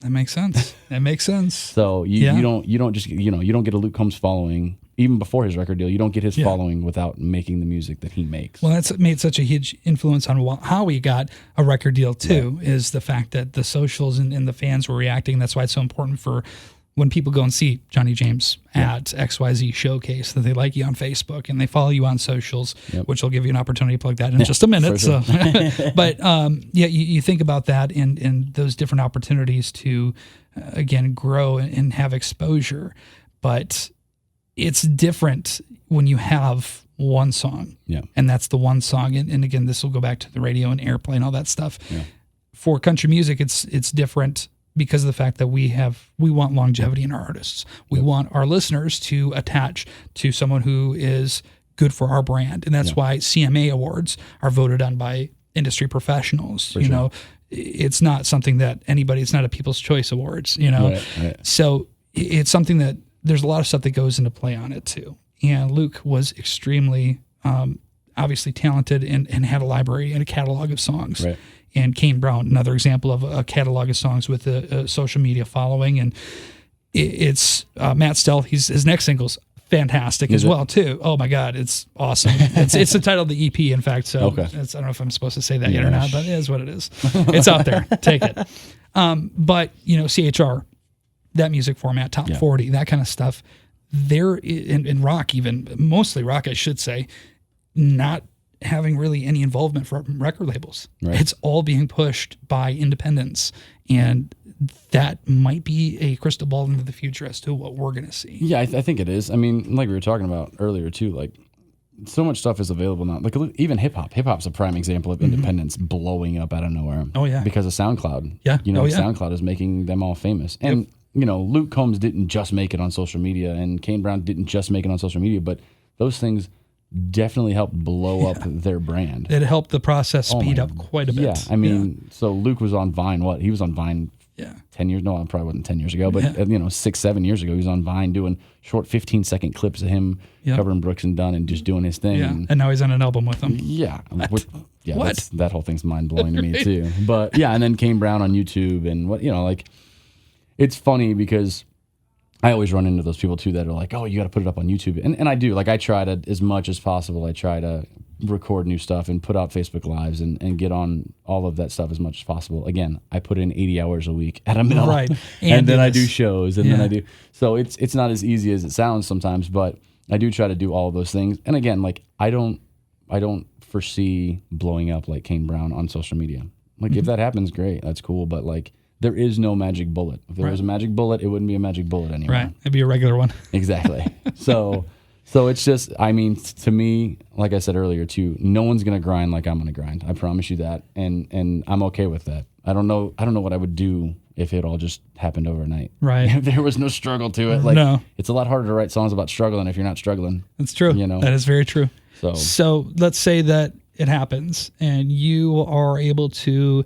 That makes sense. So you don't just you don't get a Luke Combs following even before his record deal, you don't get his following without making the music that he makes. Well, that's made such a huge influence on how he got a record deal too, is the fact that the socials and the fans were reacting. That's why it's so important for when people go and see Jonny James at XYZ Showcase, that they like you on Facebook and they follow you on socials, which will give you an opportunity to plug that in just a minute. Sure. So, but you think about that and those different opportunities to, again, grow and have exposure. But it's different when you have one song, and that's the one song. And again, this will go back to the radio and airplay and all that stuff. Yeah. For country music, it's different because of the fact that we want longevity in our artists. We want our listeners to attach to someone who is good for our brand. And that's why CMA awards are voted on by industry professionals. You know, it's not something that it's not a People's Choice Awards, you know? Right. So it's something that there's a lot of stuff that goes into play on it too. And Luke was extremely, obviously talented and had a library and a catalog of songs. Right. And Kane Brown, another example of a catalog of songs with a social media following. And it's Matt Stell. His next single's fantastic as well too. Oh my God, it's awesome. It's the title of the EP, in fact. So I don't know if I'm supposed to say that yet or not, but it is what it is. It's out there. Take it. But CHR, that music format, top 40, that kind of stuff. There in rock, even mostly rock, I should say, not having really any involvement from record labels. Right. It's all being pushed by independents, and that might be a crystal ball into the future as to what we're going to see. Yeah, I think it is. I mean, like we were talking about earlier too, like so much stuff is available now. Like even hip hop. Hip hop's a prime example of independents blowing up out of nowhere. Oh yeah, because of SoundCloud. Yeah, SoundCloud is making them all famous. And Luke Combs didn't just make it on social media, and Kane Brown didn't just make it on social media, but those things definitely helped blow up their brand. It helped the process speed up quite a bit. Yeah, I mean, so Luke was on Vine. He was on Vine 10 years? No, it probably wasn't 10 years ago, but 6-7 years ago, he was on Vine doing short 15-second clips of him covering Brooks and Dunn and just doing his thing. Yeah. And now he's on an album with them. Yeah. What? That whole thing's mind-blowing to me too. But yeah, and then Kane Brown on YouTube and it's funny because I always run into those people too that are like, oh, you got to put it up on YouTube. And I do. Like, I try to, as much as possible, I try to record new stuff and put out Facebook Lives and get on all of that stuff as much as possible. Again, I put in 80 hours a week at a minimum. Right. And then I do shows and then I do. So it's not as easy as it sounds sometimes, but I do try to do all of those things. And again, like, I don't foresee blowing up like Kane Brown on social media. Like, if that happens, great. That's cool. But like, there is no magic bullet. If there was a magic bullet, it wouldn't be a magic bullet anymore. Right. It'd be a regular one. Exactly. So it's just, I mean, to me, like I said earlier too, no one's going to grind like I'm going to grind. I promise you that. And I'm okay with that. I don't know what I would do if it all just happened overnight. Right. If there was no struggle to it. Like, it's a lot harder to write songs about struggling if you're not struggling. That's true. That is very true. So let's say that it happens and you are able to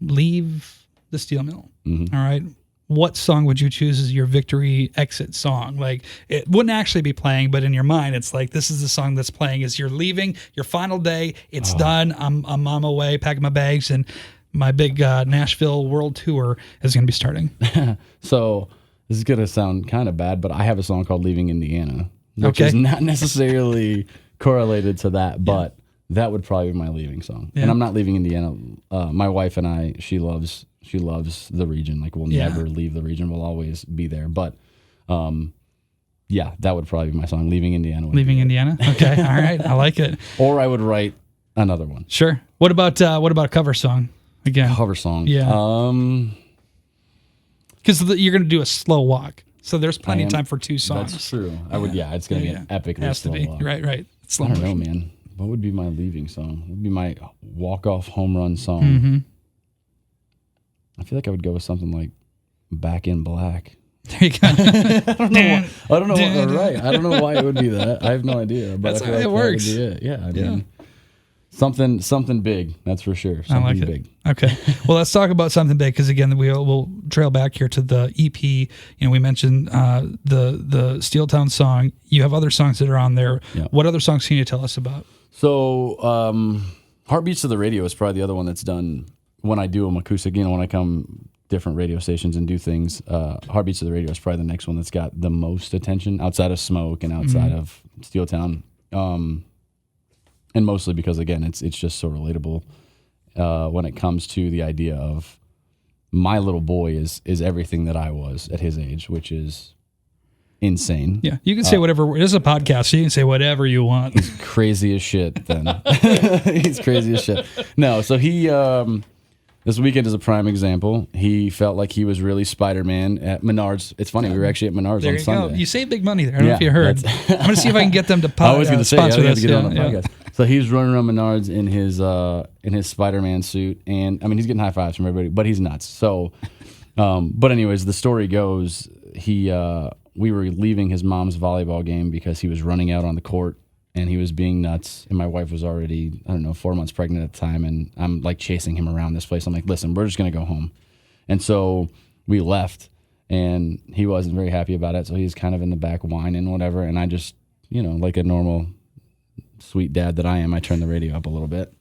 leave the steel mill. Mm-hmm. All right. What song would you choose as your victory exit song? Like, it wouldn't actually be playing, but in your mind, it's like, this is the song that's playing as you're leaving your final day. It's done. I'm on my way, packing my bags, and my big Nashville world tour is going to be starting. So this is going to sound kind of bad, but I have a song called Leaving Indiana, which is not necessarily correlated to that, but that would probably be my leaving song. And I'm not leaving Indiana. My wife and I, she loves the region. Like, we'll never leave the region. We'll always be there. But that would probably be my song, Leaving Indiana. Leaving Indiana? Okay. All right. I like it. Or I would write another one. Sure. What about a cover song? Again. Cover song. Yeah. Because you're going to do a slow walk. So there's plenty of time for two songs. That's true. I would, it's going to be an epically slow walk. Right. I don't know, man. What would be my leaving song? What would be my walk-off home run song? Mm-hmm. I feel like I would go with something like Back in Black. There you go. I don't know why it would be that. I have no idea. But that's I feel how it works. That would be it. Yeah, I mean, something big, that's for sure. Something big. Okay. Well, let's talk about something big, because again, we'll trail back here to the EP. We mentioned the Steel Town song. You have other songs that are on there. Yeah. What other songs can you tell us about? So, Heartbeats to the Radio is probably the other one that's done when I do them acoustic. When I come different radio stations and do things. Heartbeats of the Radio is probably the next one that's got the most attention outside of Smoke and outside of Steel Town. And mostly because, again, it's just so relatable when it comes to the idea of my little boy is everything that I was at his age, which is insane. Yeah, you can say whatever. It is a podcast, so you can say whatever you want. He's crazy as shit then. He's crazy as shit. No, so he... this weekend is a prime example. He felt like he was really Spider-Man at Menards. It's funny, we were actually at Menards There on you Sunday. go. You saved big money there. I don't know if you heard. I'm going to see if I can get them to sponsor this. We have to get on the podcast. So he's running around Menards in his Spider-Man suit, and I mean he's getting high fives from everybody, but he's nuts. So, but anyways, the story goes we were leaving his mom's volleyball game because he was running out on the court. And he was being nuts, and my wife was already, 4 months pregnant at the time, and I'm like chasing him around this place. I'm like, listen, we're just going to go home. And so we left, and he wasn't very happy about it, so he's kind of in the back whining, whatever, and I just, like a normal sweet dad that I am, I turn the radio up a little bit.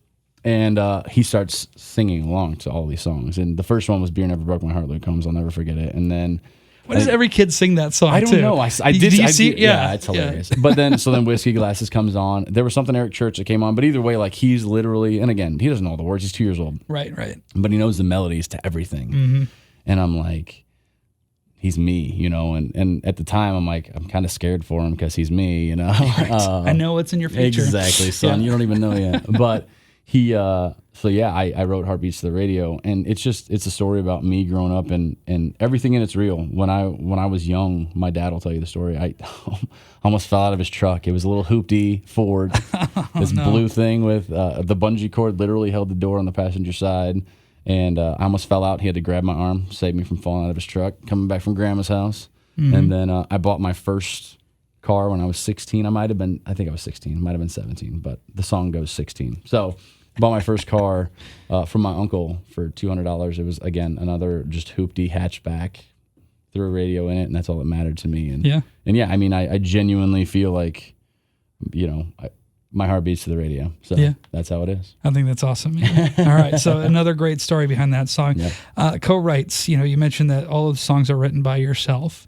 And he starts singing along to all these songs. And the first one was Beer Never Broke My Heart, Luke Combs. I'll never forget it. And then... Why does every kid sing that song? I don't know. I did. Do you see? Yeah, it's hilarious. Yeah. But then Whiskey Glasses comes on. There was something Eric Church that came on. But either way, like he's literally, and again, he doesn't know the words. He's 2 years old. Right. But he knows the melodies to everything. Mm-hmm. And I'm like, he's me, And at the time, I'm like, I'm kind of scared for him because he's me, Right. I know what's in your future. Exactly, son. You don't even know yet. But he. So yeah, I wrote Heartbeats to the Radio, and it's a story about me growing up and everything in it's real. When I was young, my dad will tell you the story. I almost fell out of his truck. It was a little hoopty Ford, blue thing with the bungee cord literally held the door on the passenger side, and I almost fell out. He had to grab my arm, save me from falling out of his truck, coming back from Grandma's house. Mm-hmm. And then I bought my first car when I was 16. I think I was 16, might have been 17, but the song goes 16. So bought my first car from my uncle for $200. It was, again, another just hoopty hatchback, threw a radio in it, and that's all that mattered to me. And yeah, I mean, I genuinely feel like, my heart beats to the radio. So that's how it is. I think that's awesome. Yeah. All right. So another great story behind that song. Yeah. Co-writes, you mentioned that all of the songs are written by yourself.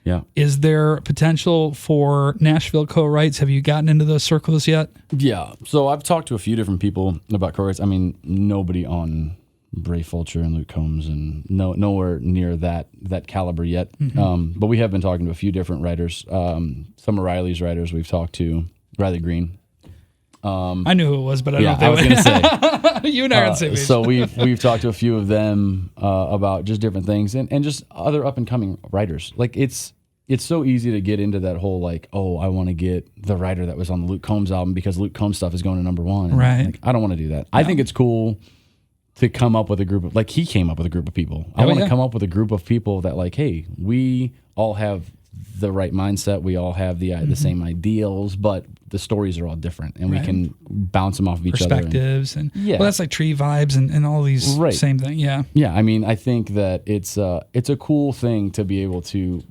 Yeah. Is there potential for Nashville co-writes? Have you gotten into those circles yet? Yeah. So I've talked to a few different people about co-writes. I mean, nobody on Bray Fulcher and Luke Combs and nowhere near that caliber yet. Mm-hmm. But we have been talking to a few different writers. Some of Riley's writers we've talked to, Riley Green. I knew who it was, but I don't know. I was going to say. You and I are on the same page. So we've talked to a few of them about just different things and just other up and coming writers. Like it's so easy to get into that whole like, oh, I want to get the writer that was on the Luke Combs album because Luke Combs stuff is going to #1. And right. Like, I don't want to do that. No. I think it's cool to come up with a group of, like he came up with a group of people. I want to come up with a group of people that like, hey, we all have the right mindset. We all have the same ideals, but the stories are all different, and we can bounce them off of each other. Perspectives and well, that's like Tree Vibes and all these same thing. Yeah. Yeah. I mean, I think that it's a cool thing to be able to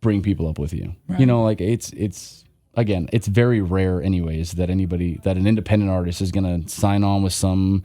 bring people up with you. Right. Like it's again, it's very rare anyways that an independent artist is going to sign on with some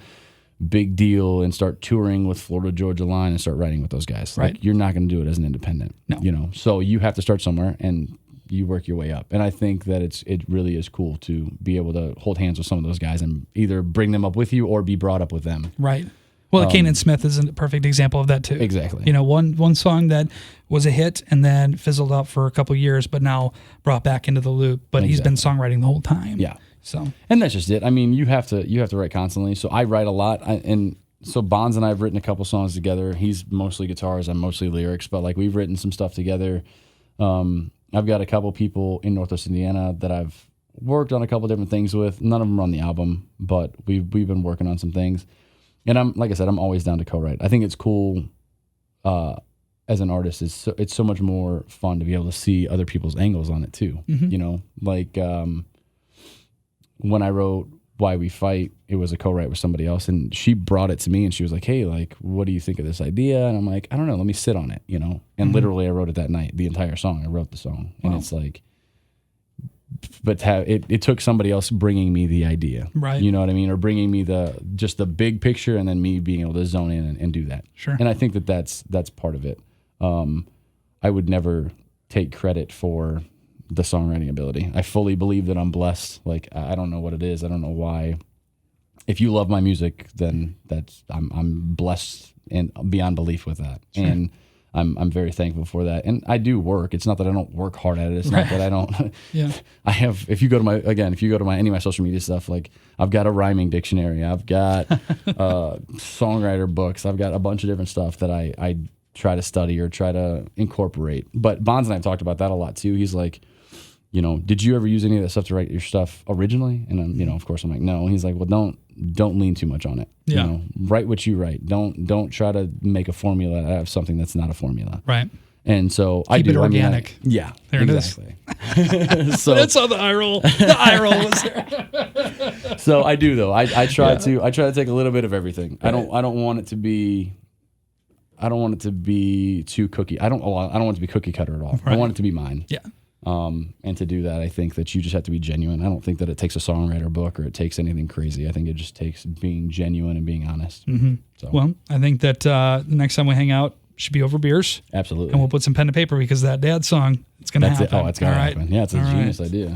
big deal and start touring with Florida Georgia Line and start writing with those guys. Right. Like you're not going to do it as an independent. No. So you have to start somewhere and you work your way up. And I think that it really is cool to be able to hold hands with some of those guys and either bring them up with you or be brought up with them. Right. Well, Kanan Smith is a perfect example of that too. Exactly. One song that was a hit and then fizzled out for a couple of years, but now brought back into the loop. But he's been songwriting the whole time. Yeah. So. And that's just it. I mean, you have to write constantly. So I write a lot, and so Bonds and I have written a couple songs together. He's mostly guitars, I'm mostly lyrics, but like we've written some stuff together. I've got a couple people in Northwest Indiana that I've worked on a couple different things with. None of them are on the album, but we've been working on some things. And like I said, I'm always down to co-write. I think it's cool as an artist. It's so much more fun to be able to see other people's angles on it too. Mm-hmm. Like when I wrote Why We Fight, it was a co-write with somebody else, and she brought it to me and she was like, hey, like, what do you think of this idea? And I'm like, I don't know, let me sit on it, And literally I wrote it that night, the entire song. I wrote the song. And it's like, but it took somebody else bringing me the idea, right? You know what I mean, or bringing me just the big picture, and then me being able to zone in and do that. Sure. And I think that's part of it. I would never take credit for the songwriting ability. I fully believe that I'm blessed. Like, I don't know what it is. I don't know why. If you love my music, then I'm blessed and beyond belief with that. Sure. And I'm very thankful for that. And I do work. It's not that I don't work hard at it. It's not that I don't. Yeah. I have, if you go to any of my social media stuff, like I've got a rhyming dictionary. I've got songwriter books. I've got a bunch of different stuff that I try to study or try to incorporate. But Bonds and I have talked about that a lot too. He's like, did you ever use any of that stuff to write your stuff originally? And I'm, of course I'm like, no. And he's like, well, don't lean too much on it. Yeah. Write what you write. Don't try to make a formula out of something that's not a formula. Right. And so Keep it organic. Yeah. There exactly. it is. So that's how the eye roll. The eye roll was there. So I do though. I try to take a little bit of everything. Right. I don't want it to be too cookie. I don't want it to be cookie cutter at all. Right. I want it to be mine. Yeah. And to do that, I think that you just have to be genuine. I don't think that it takes a songwriter book or it takes anything crazy. I think it just takes being genuine and being honest. Mm-hmm. So. Well, I think that the next time we hang out should be over beers. Absolutely. And we'll put some pen to paper because that dad song, it's going to happen. Oh, it's going to happen. Yeah, it's a genius idea.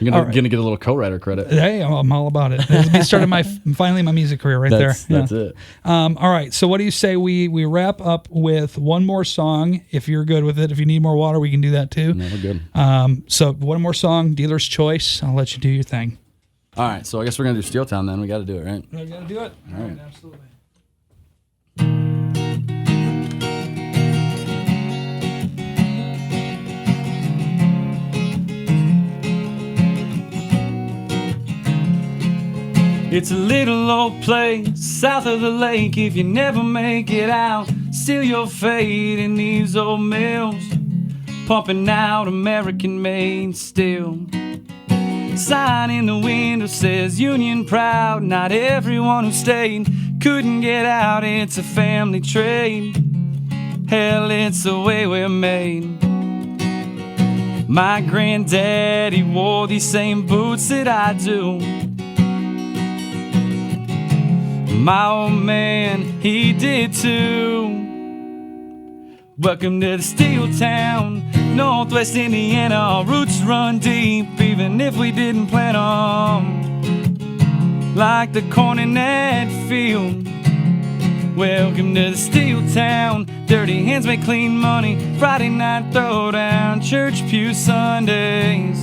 You're going to get a little co-writer credit. Hey, I'm all about it. It started finally my music career right there. That's it. All right. So what do you say we wrap up with one more song? If you're good with it, if you need more water, we can do that too. No, we're good. So one more song, Dealer's Choice. I'll let you do your thing. All right. So I guess we're going to do Steel Town then. We got to do it, right? We got to do it. All right. Absolutely. It's a little old place south of the lake. If you never make it out, seal your fate in these old mills, pumping out American-made steel. Sign in the window says Union proud. Not everyone who stayed couldn't get out. It's a family trade. Hell, it's the way we're made. My granddaddy wore these same boots that I do. My old man, he did too. Welcome to the Steel Town, Northwest Indiana. Our roots run deep, even if we didn't plant 'em, like the corn in that field. Welcome to the Steel Town. Dirty hands make clean money. Friday night throwdown, church pew Sundays,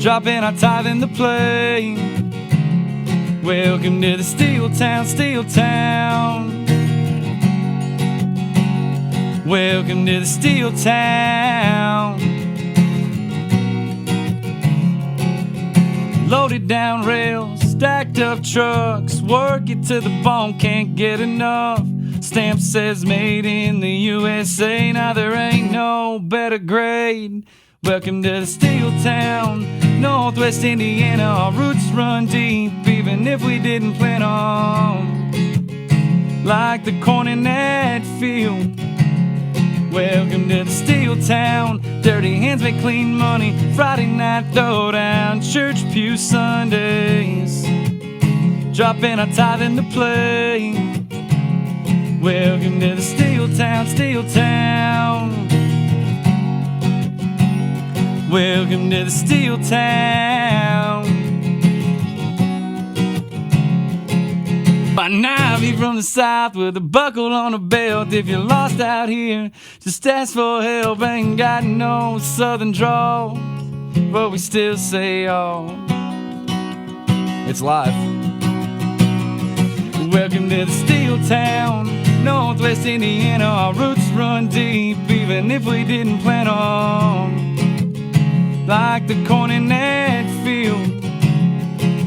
dropping our tithe in the plate. Welcome to the Steel Town, Steel Town. Welcome to the Steel Town. Loaded down rails, stacked up trucks, work it to the bone, can't get enough. Stamp says made in the USA, now there ain't no better grade. Welcome to the Steel Town, Northwest Indiana. Our roots run deep, even if we didn't plant 'em, like the corn in that field. Welcome to the Steel Town. Dirty hands make clean money. Friday night throwdown, church pew Sundays, dropping our tithe in the plate. Welcome to the Steel Town, Steel Town. Welcome to the Steel Town. By now, be from the south with a buckle on a belt. If you're lost out here, just ask for help. Ain't got no southern drawl, but we still say oh, it's life. Welcome to the Steel Town, Northwest Indiana. Our roots run deep, even if we didn't plant 'em, like the corn in that field.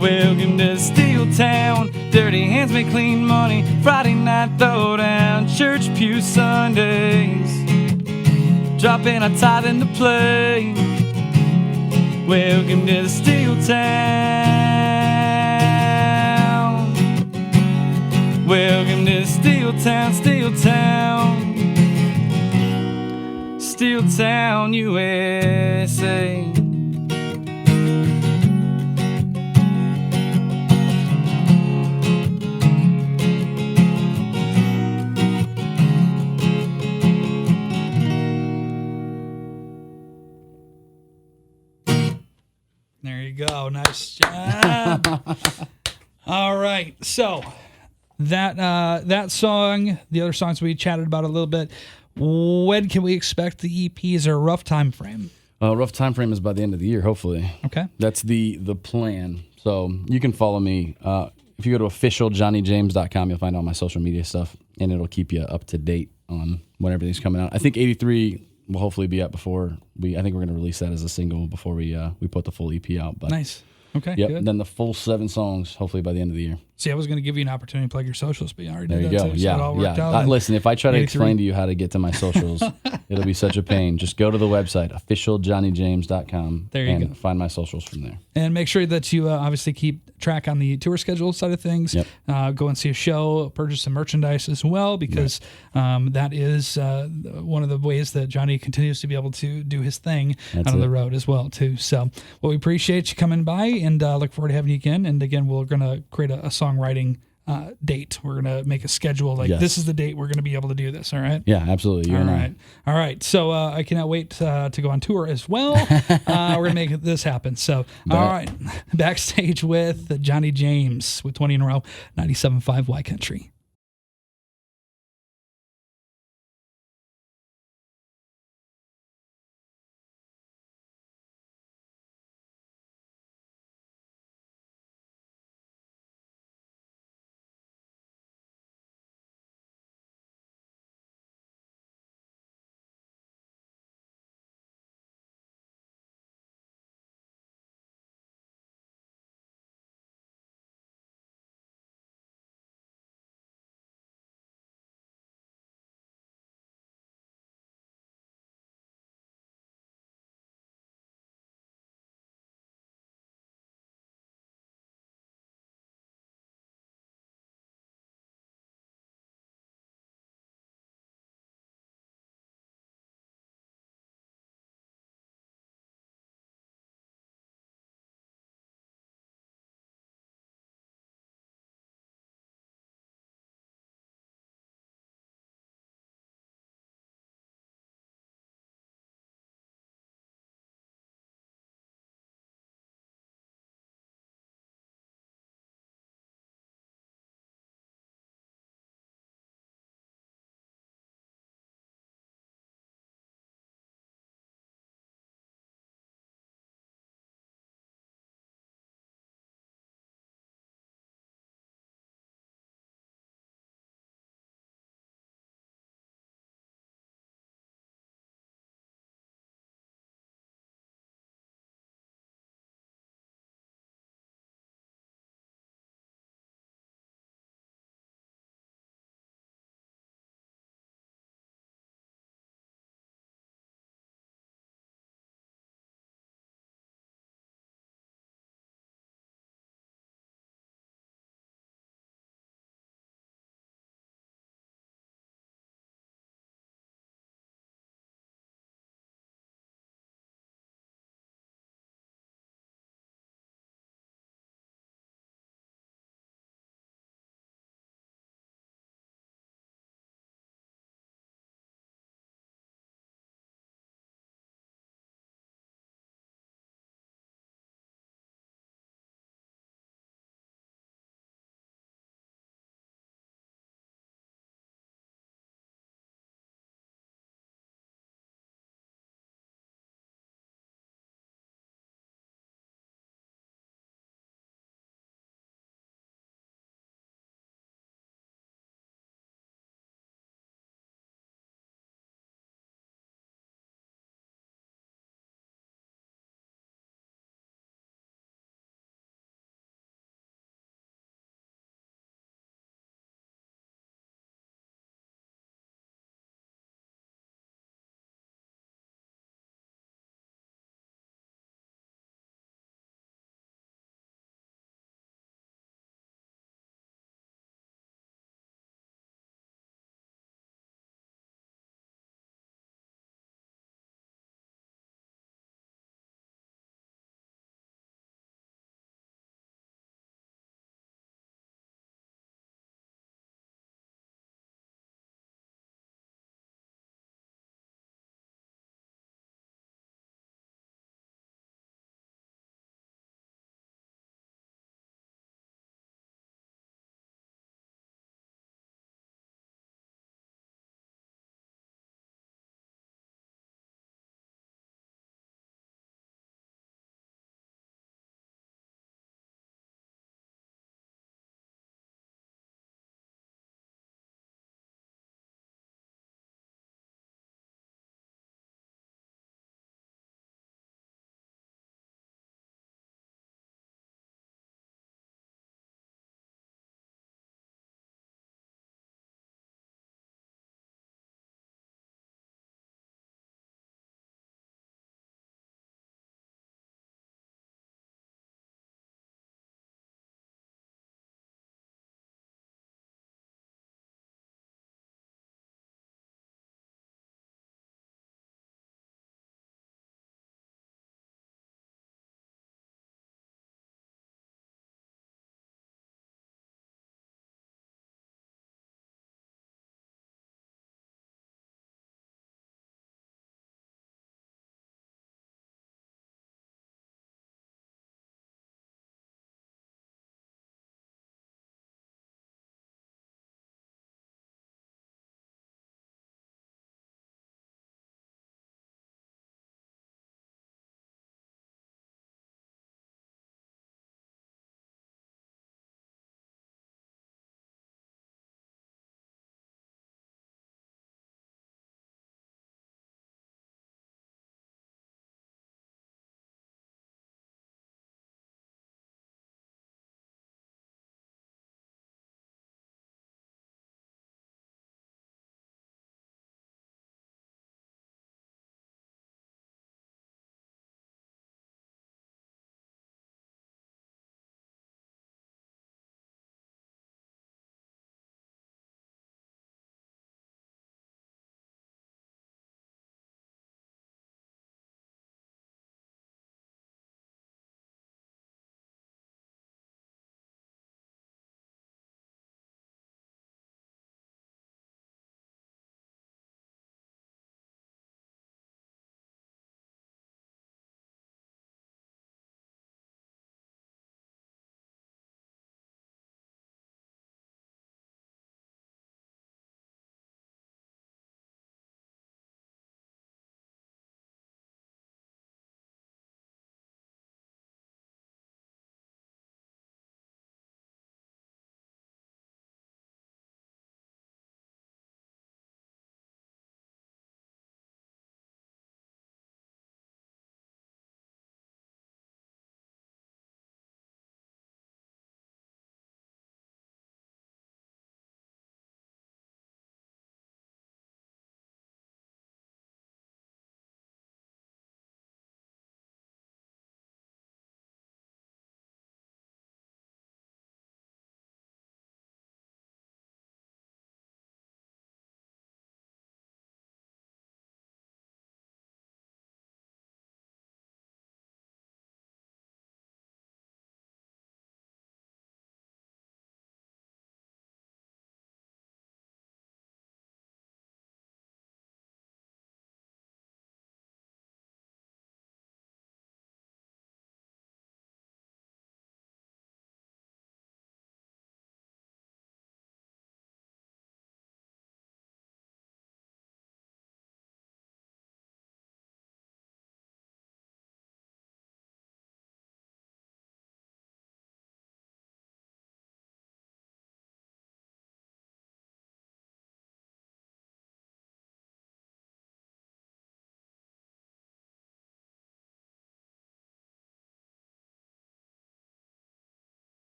Welcome to the Steel Town. Dirty hands make clean money. Friday night throwdown, church pew Sundays, dropping our tithe in the plate. Welcome to the Steel Town. Welcome to the Steel Town, Steel Town. Steel Town, USA. There you go. Nice job. All right. So that song, the other songs we chatted about a little bit. When can we expect the EP? Is there a rough time frame? Rough time frame is by the end of the year, hopefully. Okay. That's the plan. So you can follow me. If you go to officialjonnyjames.com, you'll find all my social media stuff, and it'll keep you up to date on when everything's coming out. I think 83 will hopefully be out before I think we're going to release that as a single before we put the full EP out. But nice. Okay. Yep. Good. Then the full 7 songs, hopefully by the end of the year. See, I was going to give you an opportunity to plug your socials, but you already There did you that go. too, Yeah. so it all worked out. Listen, if I try to 83. explain to you how to get to my socials, it'll be such a pain. Just go to the website, officialjonnyjames.com, There you go. Find my socials from there. And make sure that you obviously keep track on the tour schedule side of things. Yep. Go and see a show, purchase some merchandise as well, because that is one of the ways that Jonny continues to be able to do his thing out on the road as well, too. So, well, we appreciate you coming by and look forward to having you again. And again, we're going to create a songwriting date. We're going to make a schedule. This is the date we're going to be able to do this. All right. Yeah, absolutely. All right. All right. So I cannot wait to go on tour as well. We're going to make this happen. So, all right. Backstage with Jonny James with 20 in a row, 97.5 Y Country.